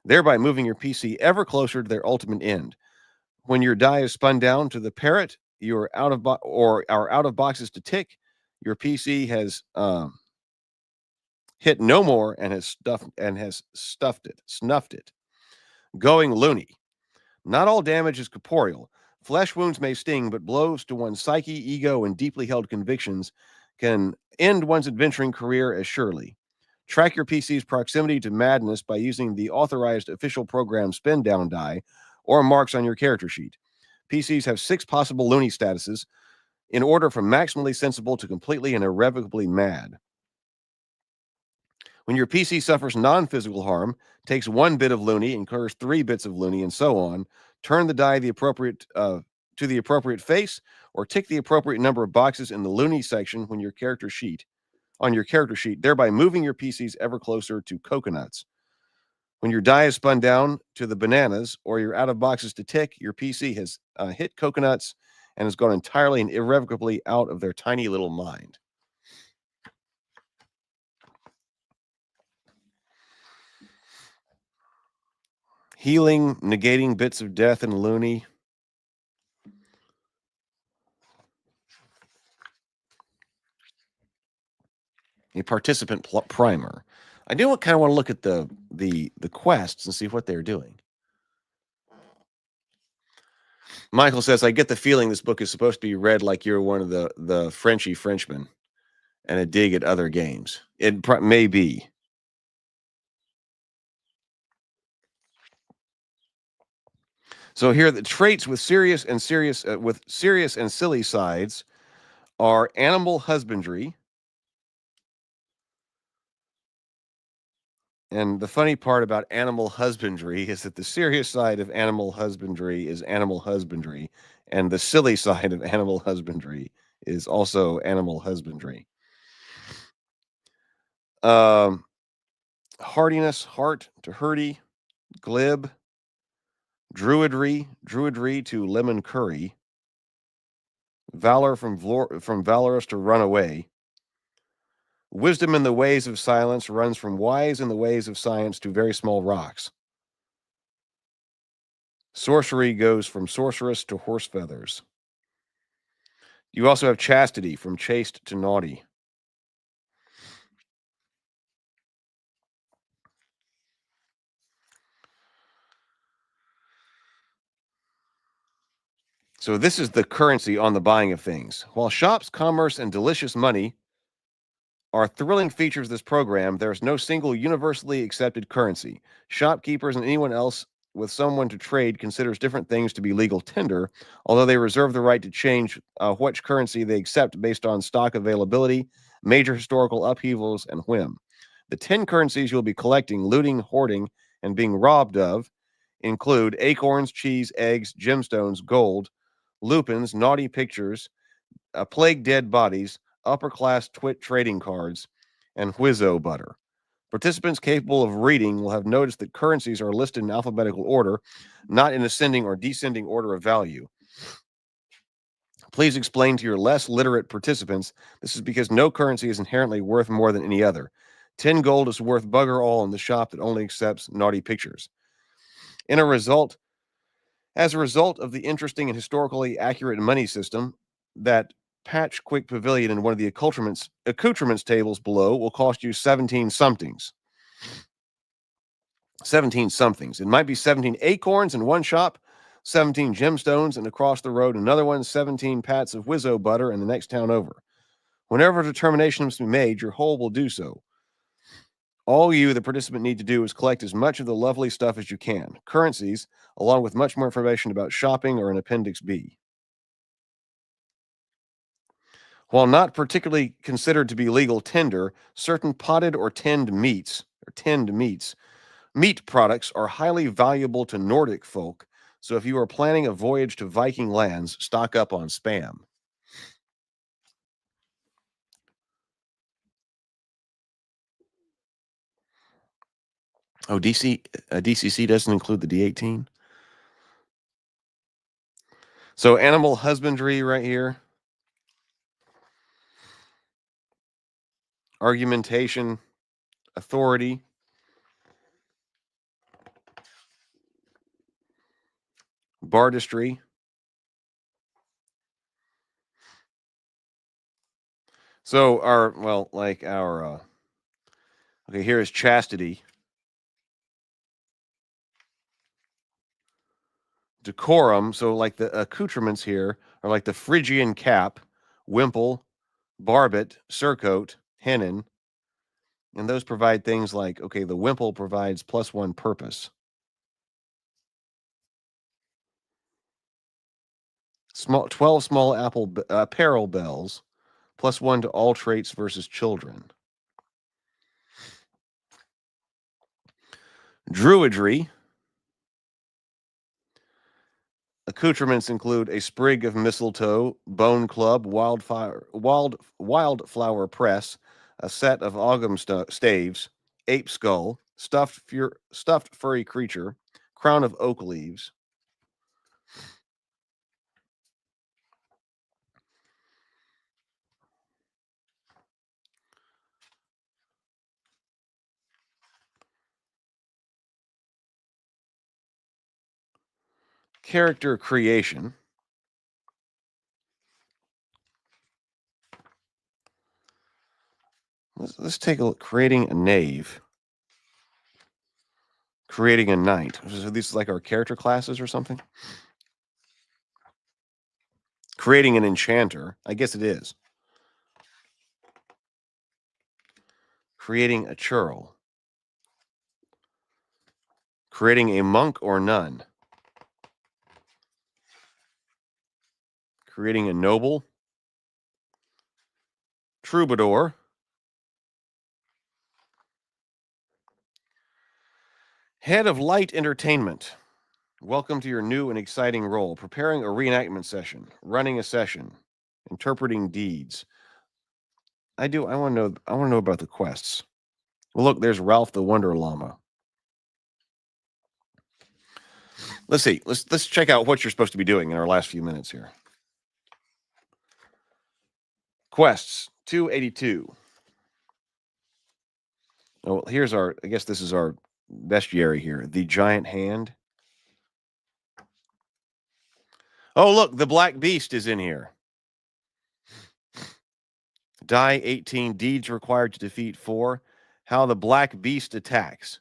thereby moving your PC ever closer to their ultimate end. When your die is spun down to the parrot, you're out of boxes to tick. Your PC has hit no more and has snuffed it. Going loony. Not all damage is corporeal. Flesh wounds may sting, but blows to one's psyche, ego, and deeply held convictions can end one's adventuring career as surely. Track your PC's proximity to madness by using the authorized official program spin down die or marks on your character sheet. PCs have 6 possible loony statuses in order from maximally sensible to completely and irrevocably mad. When your PC suffers non-physical harm, takes 1 bit of loony, incurs 3 bits of loony, and so on, turn the die to the appropriate face, or tick the appropriate number of boxes in the loony section on your character sheet, thereby moving your PCs ever closer to coconuts. When your die is spun down to the bananas, or you're out of boxes to tick, your PC has hit coconuts and has gone entirely and irrevocably out of their tiny little mind. Healing, negating bits of death and loony. A participant primer. I do kind of want to look at the quests and see what they're doing. Michael says, I get the feeling this book is supposed to be read like you're one of the Frenchy Frenchmen and a dig at other games. It may be. So here, the traits with serious and silly sides are animal husbandry. And the funny part about animal husbandry is that the serious side of animal husbandry is animal husbandry, and the silly side of animal husbandry is also animal husbandry. Hardiness, heart to herdy, glib, druidry to lemon curry, valor from valorous to run away. Wisdom in the ways of silence runs from wise in the ways of science to very small rocks. Sorcery goes from sorceress to horse feathers. You also have chastity, from chaste to naughty. So this is the currency on the buying of things. While shops, commerce, and delicious money are thrilling features of this program, there is no single universally accepted currency. Shopkeepers and anyone else with someone to trade considers different things to be legal tender, although they reserve the right to change which currency they accept based on stock availability, major historical upheavals, and whim. The 10 currencies you'll be collecting, looting, hoarding, and being robbed of include acorns, cheese, eggs, gemstones, gold, lupins, naughty pictures, plague dead bodies, upper-class twit trading cards, and Whizzo butter. Participants capable of reading will have noticed that currencies are listed in alphabetical order, not in ascending or descending order of value. Please explain to your less literate participants this is because no currency is inherently worth more than any other. 10 gold is worth bugger all in the shop that only accepts naughty pictures. As a result of the interesting and historically accurate money system that patch quick pavilion in one of the accoutrements tables below will cost you 17 somethings. 17 somethings. It might be 17 acorns in one shop, 17 gemstones, and across the road another one, 17 pats of Wizzo butter in the next town over. Whenever a determination must be made, your hole will do so. All you, the participant, need to do is collect as much of the lovely stuff as you can. Currencies, along with much more information about shopping, are in Appendix B. While not particularly considered to be legal tender, certain potted or tinned meat products are highly valuable to Nordic folk, so if you are planning a voyage to Viking lands, stock up on Spam. Oh, DCC doesn't include the D18? So animal husbandry right here. Argumentation, authority. Bardistry. So okay, here is chastity. Decorum, so like the accoutrements here are like the Phrygian cap, wimple, barbet, surcoat, hennin, and those provide things like, okay, the wimple provides +1 purpose. 12 small apparel bells, +1 to all traits versus children. Druidry. Accoutrements include a sprig of mistletoe, bone club, wildflower press, a set of ogham staves, ape skull, stuffed furry creature, crown of oak leaves. Character creation. Let's take a look. Creating a knave. Creating a knight. So these are like our character classes or something? Creating an enchanter. I guess it is. Creating a churl. Creating a monk or nun. Creating a noble. Troubadour. Head of light entertainment. Welcome to your new and exciting role. Preparing a reenactment session. Running a session. Interpreting deeds. I want to know about the quests. Well, look, there's Ralph the Wonder Llama. Let's see. Let's check out what you're supposed to be doing in our last few minutes here. Quests 282. Oh, here's I guess this is our bestiary here. The giant hand. Oh, look, the black beast is in here. Die 18, deeds required to defeat 4. How the black beast attacks.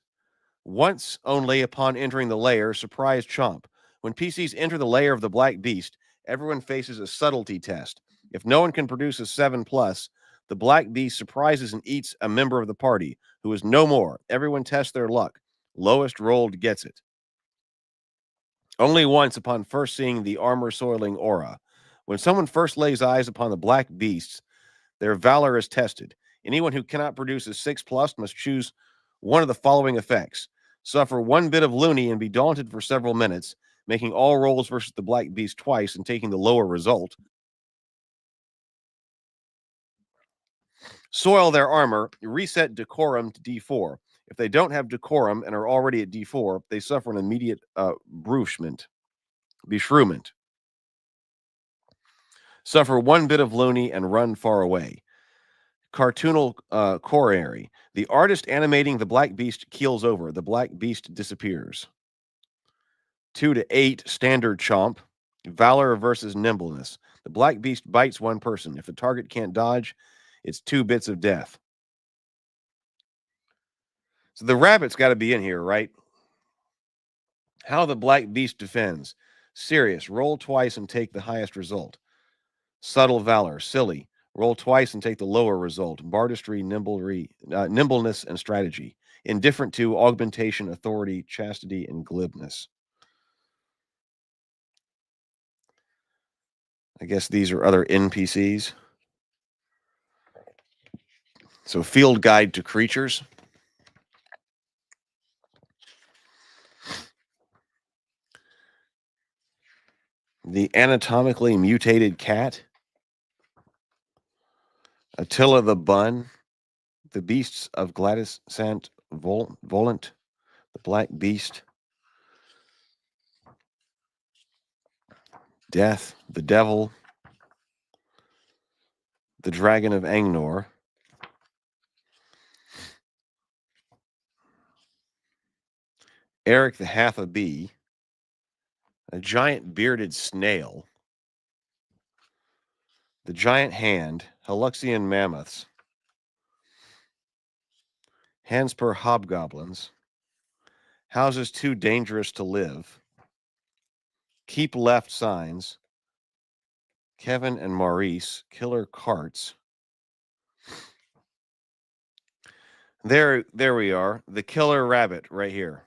Once only upon entering the lair, surprise chomp. When PCs enter the lair of the black beast, everyone faces a subtlety test. If no one can produce a 7+, the black beast surprises and eats a member of the party, who is no more. Everyone tests their luck. Lowest rolled gets it. Only once upon first seeing the armor-soiling aura. When someone first lays eyes upon the black beasts, their valor is tested. Anyone who cannot produce a 6+ must choose one of the following effects. Suffer 1 bit of loony and be daunted for several minutes, making all rolls versus the black beast twice and taking the lower result. Soil their armor, reset decorum to D4. If they don't have decorum and are already at D4, they suffer an immediate beshrew. Suffer 1 bit of loony and run far away. Cartoonal corollary. The artist animating the black beast keels over. The black beast disappears. 2 to 8 standard chomp. Valor versus nimbleness. The black beast bites one person. If the target can't dodge, it's 2 bits of death. So the rabbit's got to be in here, right? How the black beast defends. Serious. Roll twice and take the highest result. Subtle valor. Silly. Roll twice and take the lower result. Bardistry, nimbleness, and strategy. Indifferent to augmentation, authority, chastity, and glibness. I guess these are other NPCs. So, field guide to creatures. The anatomically mutated cat. Attila the Bun. The beasts of Gladys Sant Volant. The black beast. Death. The devil. The dragon of Angnor. Eric the Half a Bee. A giant bearded snail. The giant hand. Haluxian mammoths. Hanspur hobgoblins. Houses too dangerous to live. Keep left signs. Kevin and Maurice. Killer carts. There we are. The killer rabbit right here.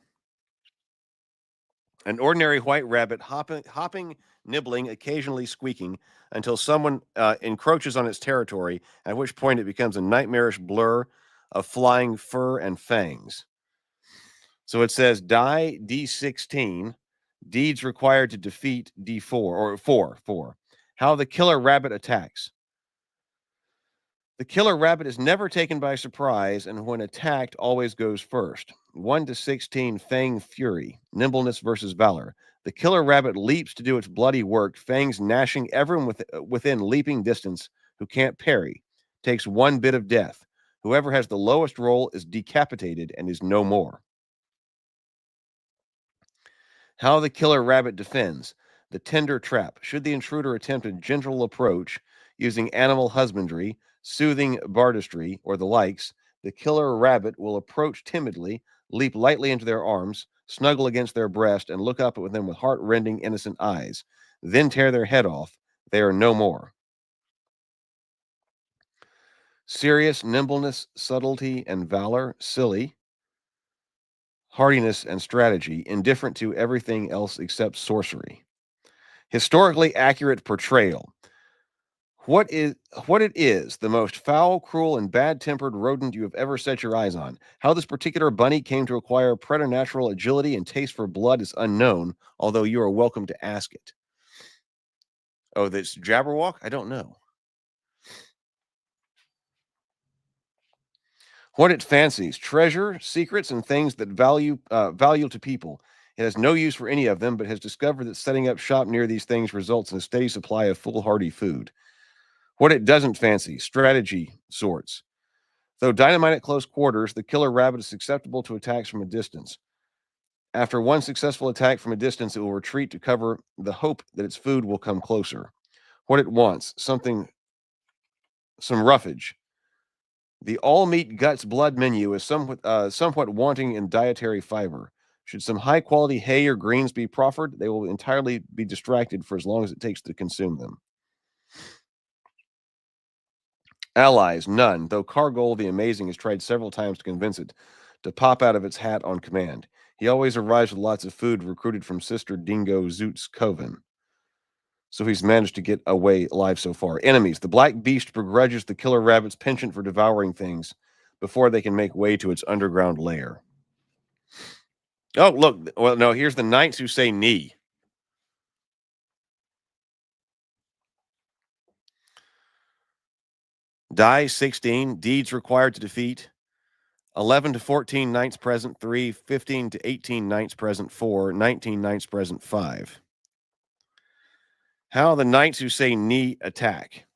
An ordinary white rabbit hopping, nibbling, occasionally squeaking until someone encroaches on its territory, at which point it becomes a nightmarish blur of flying fur and fangs. So it says die D16, deeds required to defeat D4, or 4. How the killer rabbit attacks. The killer rabbit is never taken by surprise, and when attacked, always goes first. 1 to 16, Fang Fury, nimbleness versus valor. The killer rabbit leaps to do its bloody work, fangs gnashing everyone within leaping distance who can't parry. Takes 1 bit of death. Whoever has the lowest roll is decapitated and is no more. How the killer rabbit defends. The tender trap. Should the intruder attempt a gentle approach using animal husbandry, soothing bardistry, or the likes, the killer rabbit will approach timidly, leap lightly into their arms, snuggle against their breast, and look up at them with heart-rending, innocent eyes. Then tear their head off. They are no more. Serious, nimbleness, subtlety, and valor. Silly. Hardiness and strategy. Indifferent to everything else except sorcery. Historically accurate portrayal. What it is, the most foul, cruel, and bad-tempered rodent you have ever set your eyes on. How this particular bunny came to acquire preternatural agility and taste for blood is unknown, although you are welcome to ask it. Oh, that's Jabberwock? I don't know. What it fancies. Treasure, secrets, and things that value to people. It has no use for any of them, but has discovered that setting up shop near these things results in a steady supply of foolhardy food. What it doesn't fancy, strategy sorts. Though dynamite at close quarters, the killer rabbit is susceptible to attacks from a distance. After one successful attack from a distance, it will retreat to cover the hope that its food will come closer. What it wants, some roughage. The all-meat guts blood menu is somewhat wanting in dietary fiber. Should some high-quality hay or greens be proffered, they will entirely be distracted for as long as it takes to consume them. Allies, none, though Cargol the Amazing has tried several times to convince it to pop out of its hat on command. He always arrives with lots of food recruited from Sister Dingo Zoot's coven. So he's managed to get away alive so far. Enemies, the black beast begrudges the killer rabbit's penchant for devouring things before they can make way to its underground lair. Oh, look, well, no, here's the knights who say knee. Die 16, deeds required to defeat. 11 to 14 knights present 3, 15 to 18 knights present 4, 19 knights present 5. How the knights who say knee attack.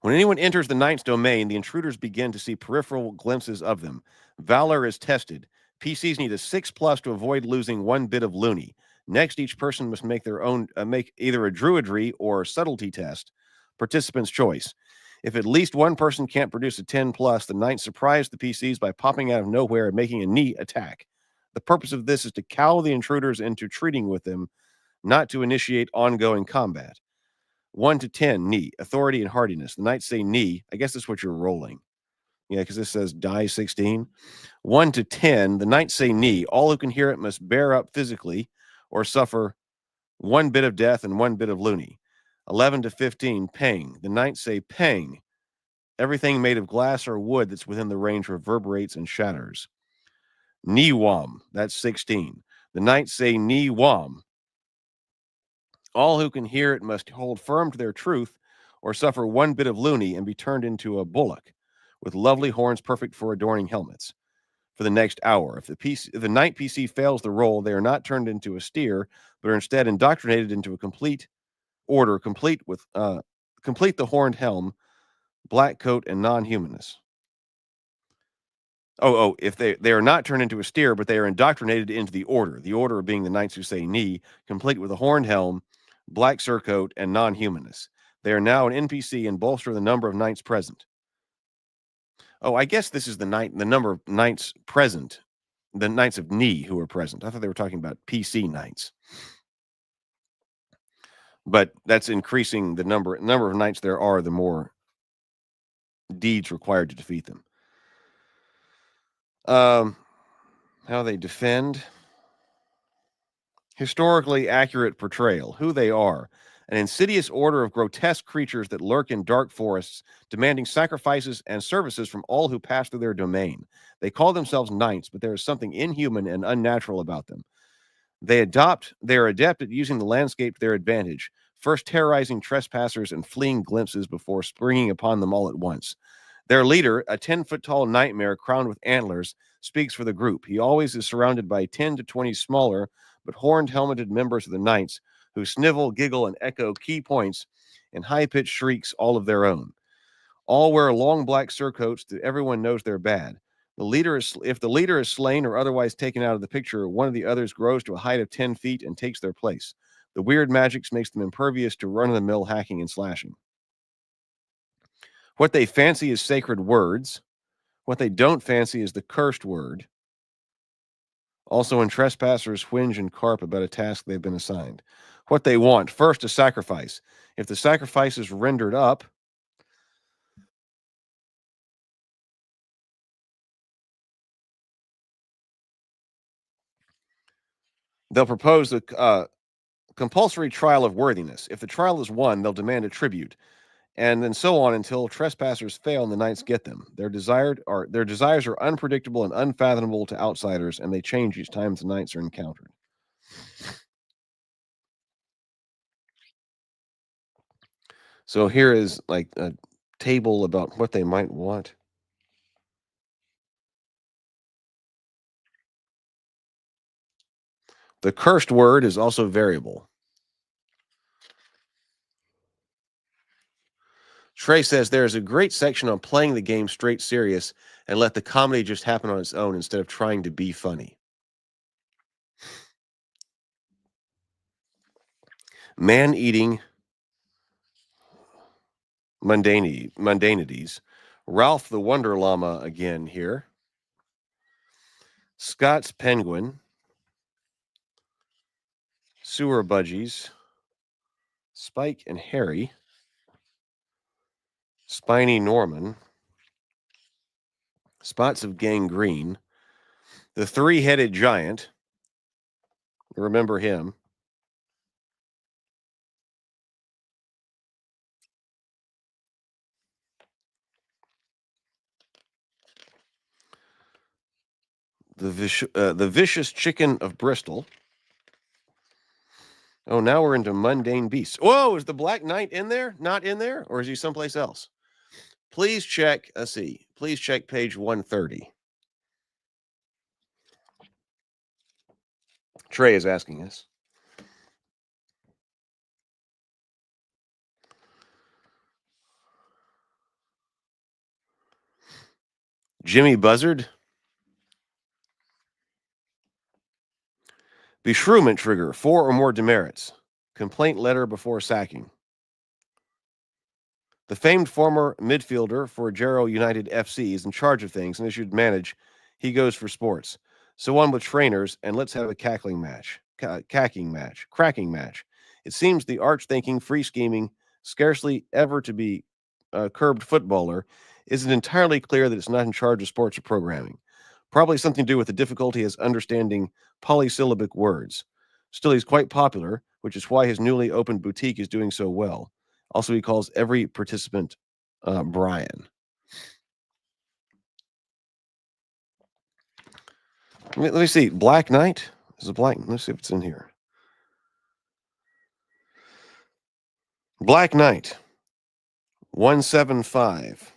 When anyone enters the knight's domain, the intruders begin to see peripheral glimpses of them. Valor is tested. PCs need a 6+ to avoid losing 1 bit of loony. Next, each person must make their own, make either a druidry or subtlety test, participant's choice. If at least one person can't produce a 10 plus, the knights surprise the PCs by popping out of nowhere and making a knee attack. The purpose of this is to cow the intruders into treating with them, not to initiate ongoing combat. 1 to 10, knee, authority and hardiness. The knights say knee. I guess that's what you're rolling. Yeah, because this says die 16. 1 to 10, the knights say knee. All who can hear it must bear up physically or suffer 1 bit of death and 1 bit of loony. 11 to 15, pang. The knights say pang. Everything made of glass or wood that's within the range reverberates and shatters. Knee wom, that's 16. The knights say knee wom. All who can hear it must hold firm to their truth or suffer 1 bit of loony and be turned into a bullock with lovely horns perfect for adorning helmets for the next hour. If the knight PC fails the roll, they are not turned into a steer, but are instead indoctrinated into a complete order, complete the horned helm, black coat, and non-humanness. If they are not turned into a steer, but they are indoctrinated into the order being the knights who say knee, complete with a horned helm, black surcoat, and non-humanness. They are now an NPC and bolster the number of knights present. Oh, I guess this is the number of knights present, the knights of knee who are present. I thought they were talking about PC knights. But that's increasing the number of knights there are, the more deeds required to defeat them. How they defend. Historically accurate portrayal, who they are. An insidious order of grotesque creatures that lurk in dark forests, demanding sacrifices and services from all who pass through their domain. They call themselves knights, but there is something inhuman and unnatural about them. They are adept at using the landscape to their advantage, first terrorizing trespassers and fleeing glimpses before springing upon them all at once. Their leader, a 10-foot-tall nightmare crowned with antlers, speaks for the group. He always is surrounded by 10 to 20 smaller but horned helmeted members of the knights who snivel, giggle, and echo key points in high-pitched shrieks all of their own. All wear long black surcoats that everyone knows they're bad. If the leader is slain or otherwise taken out of the picture, one of the others grows to a height of 10 feet and takes their place. The weird magics makes them impervious to run-of-the-mill hacking and slashing. What they fancy is sacred words. What they don't fancy is the cursed word. Also, when trespassers whinge and carp about a task they've been assigned. What they want, first, a sacrifice. If the sacrifice is rendered up, they'll propose a compulsory trial of worthiness. If the trial is won, they'll demand a tribute, and then so on until trespassers fail and the knights get them. Their desires are unpredictable and unfathomable to outsiders, and they change each time the knights are encountered. So here is like a table about what they might want. The cursed word is also variable. Trey says there is a great section on playing the game straight serious and let the comedy just happen on its own instead of trying to be funny. Man-eating mundanities. Ralph the Wonder Llama again here. Scott's Penguin. Sewer Budgies. Spike and Harry. Spiny Norman. Spots of Gangrene. The Three-Headed Giant. Remember him. The Vicious Chicken of Bristol. Oh, now we're into Mundane Beasts. Whoa, is the Black Knight in there? Not in there? Or is he someplace else? Please check, let's see. Please check page 130. Trey is asking us. Jimmy Buzzard. Beshrewment trigger, 4 or more demerits. Complaint letter before sacking. The famed former midfielder for Jarrow United FC is in charge of things and issued manage. He goes for sports. So on with trainers, and let's have a cracking match. It seems the arch-thinking, free-scheming, scarcely ever to be curbed footballer isn't entirely clear that it's not in charge of sports or programming. Probably something to do with the difficulty as understanding polysyllabic words. Still, he's quite popular, which is why his newly opened boutique is doing so well. Also, he calls every participant Brian. Let me see. Black Knight? Is it Black? Let's see if it's in here. Black Knight. 175.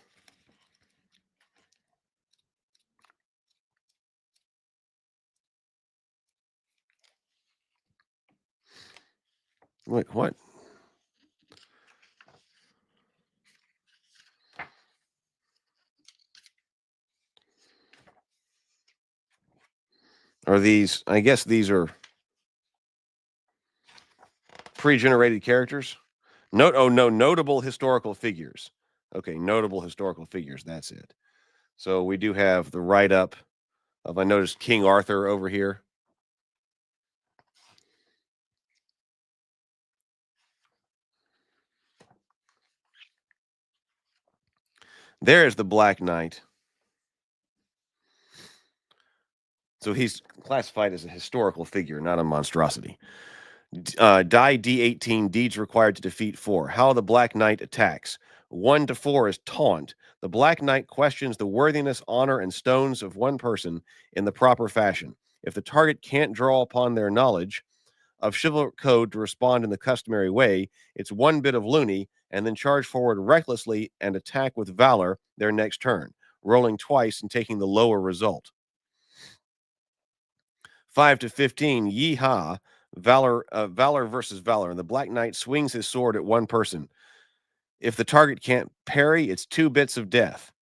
Wait, what? Are these, I guess these are pre-generated characters? Notable historical figures. Okay, notable historical figures, that's it. So we do have the write-up of, I noticed King Arthur over here. There's the Black Knight. So he's classified as a historical figure, not a monstrosity. Die D18, deeds required to defeat 4. How the Black Knight attacks. 1 to 4 is taunt. The Black Knight questions the worthiness, honor, and stones of one person in the proper fashion. If the target can't draw upon their knowledge of chivalric code to respond in the customary way, it's 1 bit of loony, and then charge forward recklessly and attack with valor their next turn, rolling twice and taking the lower result. 5 to 15, yeehaw, valor versus valor. And the Black Knight swings his sword at one person. If the target can't parry, it's 2 bits of death.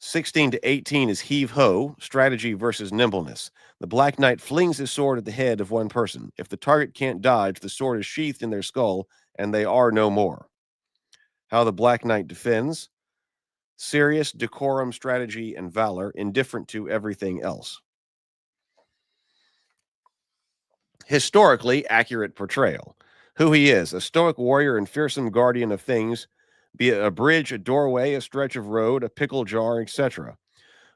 16 to 18 is heave-ho, strategy versus nimbleness. The Black Knight flings his sword at the head of one person. If the target can't dodge, the sword is sheathed in their skull, and they are no more. How the Black Knight defends. Serious, decorum, strategy, and valor, indifferent to everything else. Historically accurate portrayal. Who he is, a stoic warrior and fearsome guardian of things, be it a bridge, a doorway, a stretch of road, a pickle jar, etc.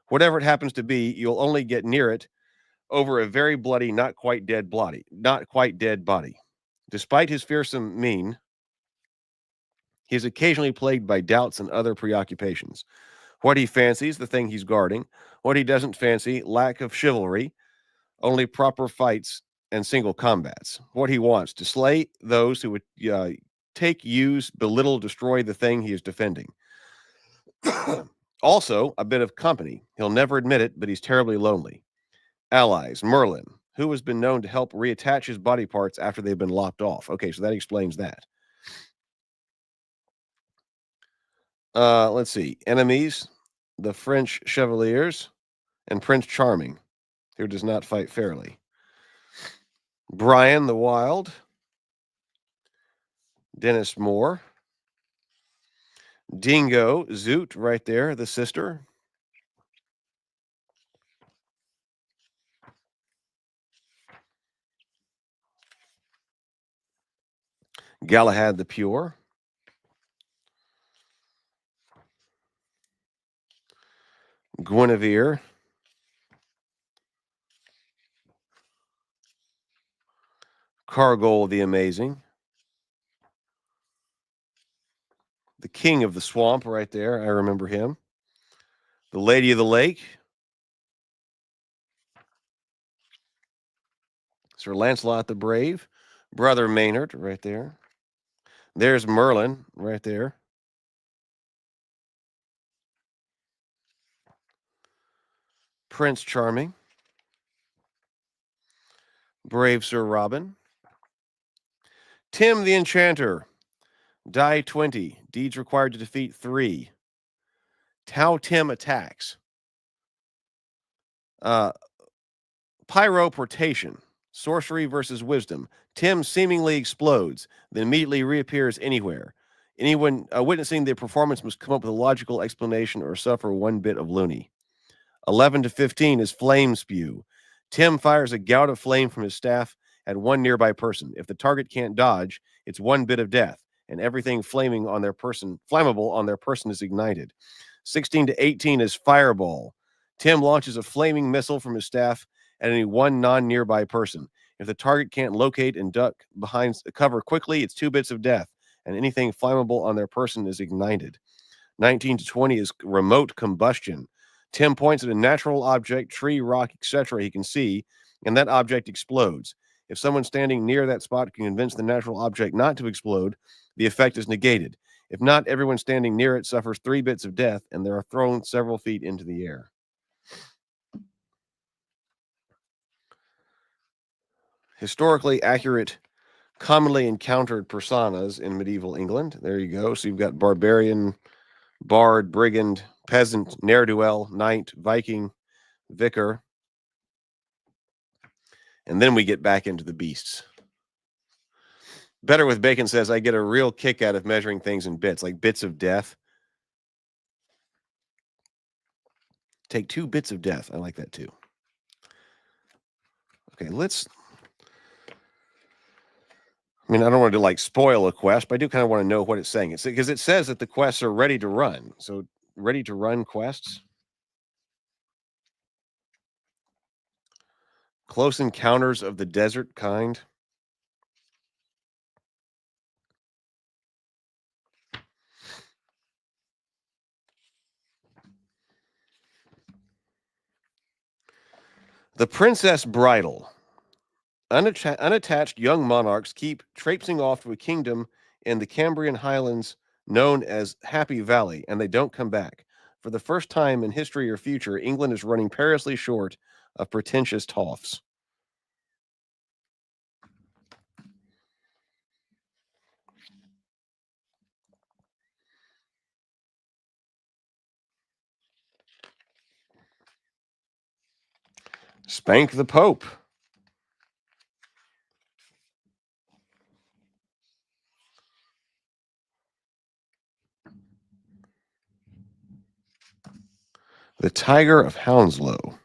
Whatever it happens to be, you'll only get near it over a very bloody, not quite dead body. Despite his fearsome mien, he is occasionally plagued by doubts and other preoccupations. What he fancies, the thing he's guarding. What he doesn't fancy, lack of chivalry, only proper fights and single combats. What he wants, to slay those who would take, use, belittle, destroy the thing he is defending. Also, a bit of company. He'll never admit it, but he's terribly lonely. Allies, Merlin, who has been known to help reattach his body parts after they've been lopped off. Okay, so that explains that. Let's see. Enemies, the French Chevaliers, and Prince Charming, who does not fight fairly. Brian the Wild, Dennis Moore, Dingo, Zoot right there, the sister. Galahad the Pure. Guinevere. Cargol the Amazing. The King of the Swamp right there. I remember him. The Lady of the Lake. Sir Lancelot the Brave. Brother Maynard right there. There's Merlin right there. Prince Charming. Brave Sir Robin. Tim the Enchanter. Die 20. Deeds required to defeat 3. Tau Tim attacks. Pyroportation. Sorcery versus wisdom. Tim seemingly explodes, then immediately reappears anywhere. Anyone witnessing the performance must come up with a logical explanation or suffer one bit of loony. 11 to 15 is flame spew. Tim fires a gout of flame from his staff at one nearby person. If the target can't dodge, it's one bit of death, and everything flammable on their person is ignited. 16 to 18 is fireball. Tim launches a flaming missile from his staff at any one non-nearby person. If the target can't locate and duck behind cover quickly, it's 2 bits of death, and anything flammable on their person is ignited. 19 to 20 is remote combustion. Tim points at a natural object, tree, rock, etc. he can see, and that object explodes. If someone standing near that spot can convince the natural object not to explode, the effect is negated. If not, everyone standing near it suffers 3 bits of death, and they are thrown several feet into the air. Historically accurate, commonly encountered personas in medieval England. There you go. So you've got barbarian, bard, brigand, peasant, ne'er-do-well, knight, Viking, vicar. And then we get back into the beasts. Better with Bacon says, I get a real kick out of measuring things in bits, like bits of death. Take 2 bits of death. I like that too. Okay, I don't want to spoil a quest, but I do kind of want to know what it's saying. It's because it says that the quests are ready to run. So ready to run quests. Close encounters of the desert kind. The Princess Bridal. Unattached young monarchs keep traipsing off to a kingdom in the Cambrian Highlands known as Happy Valley, and they don't come back. For the first time in history or future, England is running perilously short of pretentious toffs. Spank the Pope. The Tiger of Hounslow.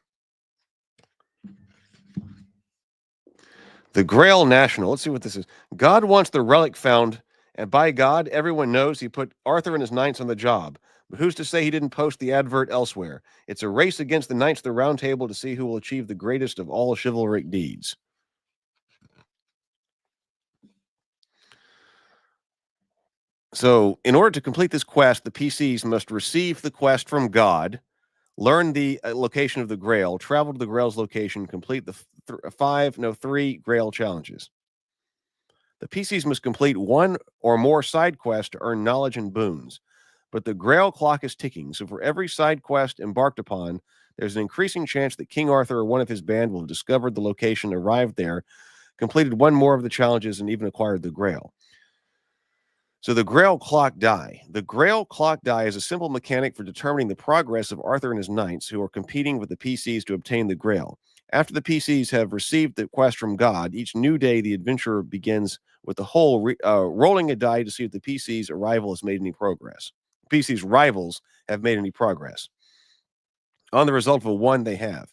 The Grail National. Let's see what this is. God wants the relic found, and by God, everyone knows he put Arthur and his knights on the job. But who's to say he didn't post the advert elsewhere? It's a race against the Knights of the Round Table to see who will achieve the greatest of all chivalric deeds. So, in order to complete this quest, the PCs must receive the quest from God, learn the location of the Grail, travel to the Grail's location, complete the 3 Grail challenges. The PCs must complete 1 or more side quests to earn knowledge and boons. But the Grail clock is ticking, so for every side quest embarked upon, there's an increasing chance that King Arthur or one of his band will have discovered the location, arrived there, completed 1 more of the challenges, and even acquired the Grail. So the Grail clock die. The Grail clock die is a simple mechanic for determining the progress of Arthur and his knights who are competing with the PCs to obtain the Grail. After the PCs have received the quest from God, each new day the adventurer begins with the whole rolling a die to see if the PC's arrival has made any progress. PC's rivals have made any progress. On the result of a 1, they have.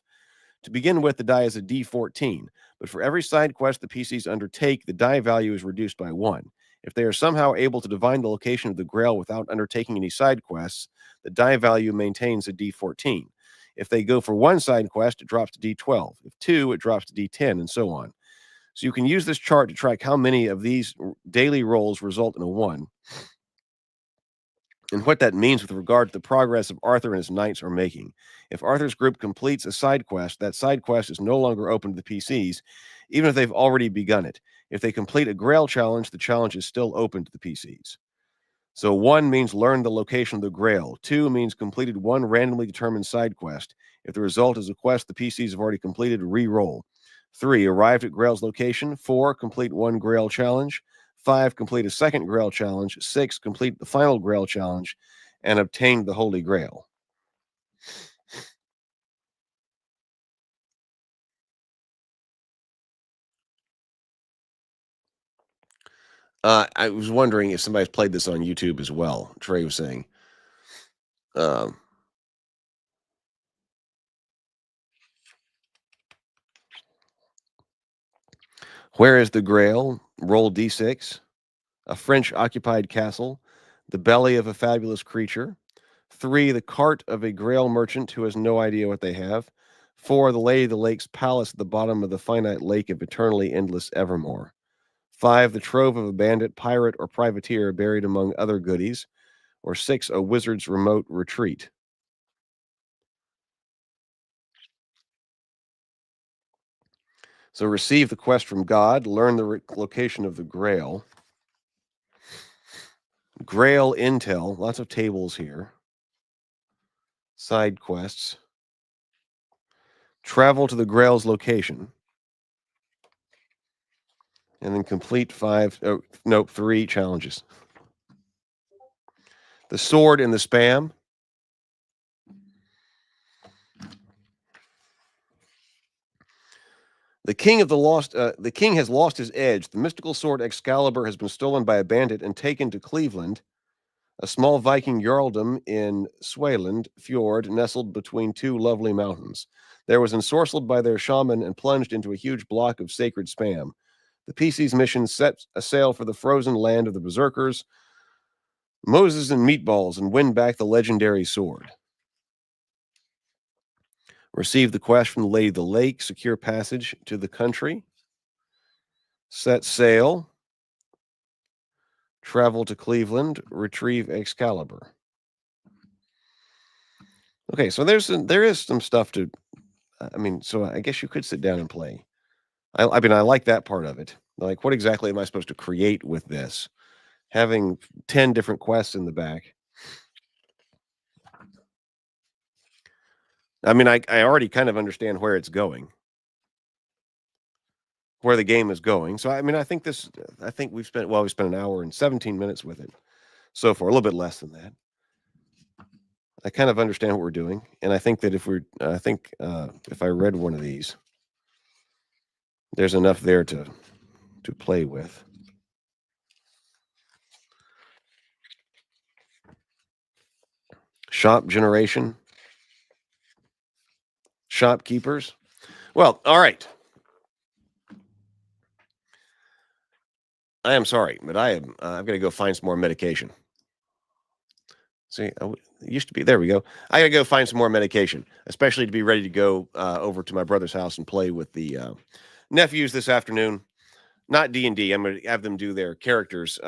To begin with, the die is a D14, but for every side quest the PCs undertake, the die value is reduced by 1. If they are somehow able to divine the location of the Grail without undertaking any side quests, the die value maintains a D14. If they go for 1 side quest, it drops to D12. If 2, it drops to D10, and so on. So you can use this chart to track how many of these daily rolls result in a 1, and what that means with regard to the progress of Arthur and his knights are making. If Arthur's group completes a side quest, that side quest is no longer open to the PCs, even if they've already begun it. If they complete a Grail challenge, the challenge is still open to the PCs. So 1 means learn the location of the Grail. 2 means completed 1 randomly determined side quest. If the result is a quest the PCs have already completed, re-roll. 3, arrived at Grail's location. 4, complete 1 Grail challenge. 5, complete a second Grail challenge. 6, complete the final Grail challenge and obtain the Holy Grail. I was wondering if somebody's played this on YouTube as well. Trey was saying. Where is the Grail? Roll D6. A French-occupied castle. The belly of a fabulous creature. 3, the cart of a Grail merchant who has no idea what they have. 4, the Lady of the Lake's palace at the bottom of the finite lake of eternally endless evermore. 5, the trove of a bandit, pirate, or privateer buried among other goodies. Or 6, a wizard's remote retreat. So receive the quest from God, learn the location of the Grail. Grail intel, lots of tables here. Side quests. Travel to the Grail's location. And then complete 3 challenges. The sword and the spam. The king has lost his edge. The mystical sword Excalibur has been stolen by a bandit and taken to Cleveland, a small Viking jarldom in Swaland Fjord, nestled between 2 lovely mountains. There was ensorcelled by their shaman and plunged into a huge block of sacred spam. The PC's mission set a sail for the frozen land of the berserkers, Moses and meatballs, and win back the legendary sword. Receive the quest from the Lady of the Lake, secure passage to the country. Set sail. Travel to Cleveland, retrieve Excalibur. Okay, so there is some stuff to, so I guess you could sit down and play. I like that part of it. Like, what exactly am I supposed to create with this? Having 10 different quests in the back. I already kind of understand where it's going. Where the game is going. So, I think we spent an hour and 17 minutes with it so far, a little bit less than that. I kind of understand what we're doing. And I think that if I read one of these, there's enough there to play with. Shop generation. Shopkeepers. Well, all right. I am sorry, but I've got to go find some more medication. See, it used to be, there we go. I got to go find some more medication, especially to be ready to go over to my brother's house and play with the nephews this afternoon. Not D&D. I'm going to have them do their characters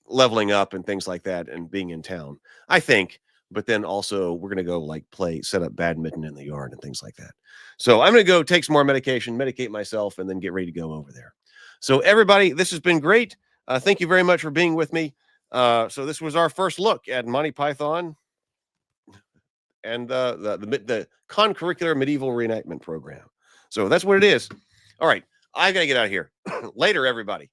leveling up and things like that and being in town, I think. But then also we're going to go set up badminton in the yard and things like that. So I'm going to go take some more medication, medicate myself, and then get ready to go over there. So everybody, this has been great. Thank you very much for being with me. So this was our first look at Monty Python and the Cocurricular Medieval Reenactment program. So that's what it is. All right, I got to get out of here. Later, everybody.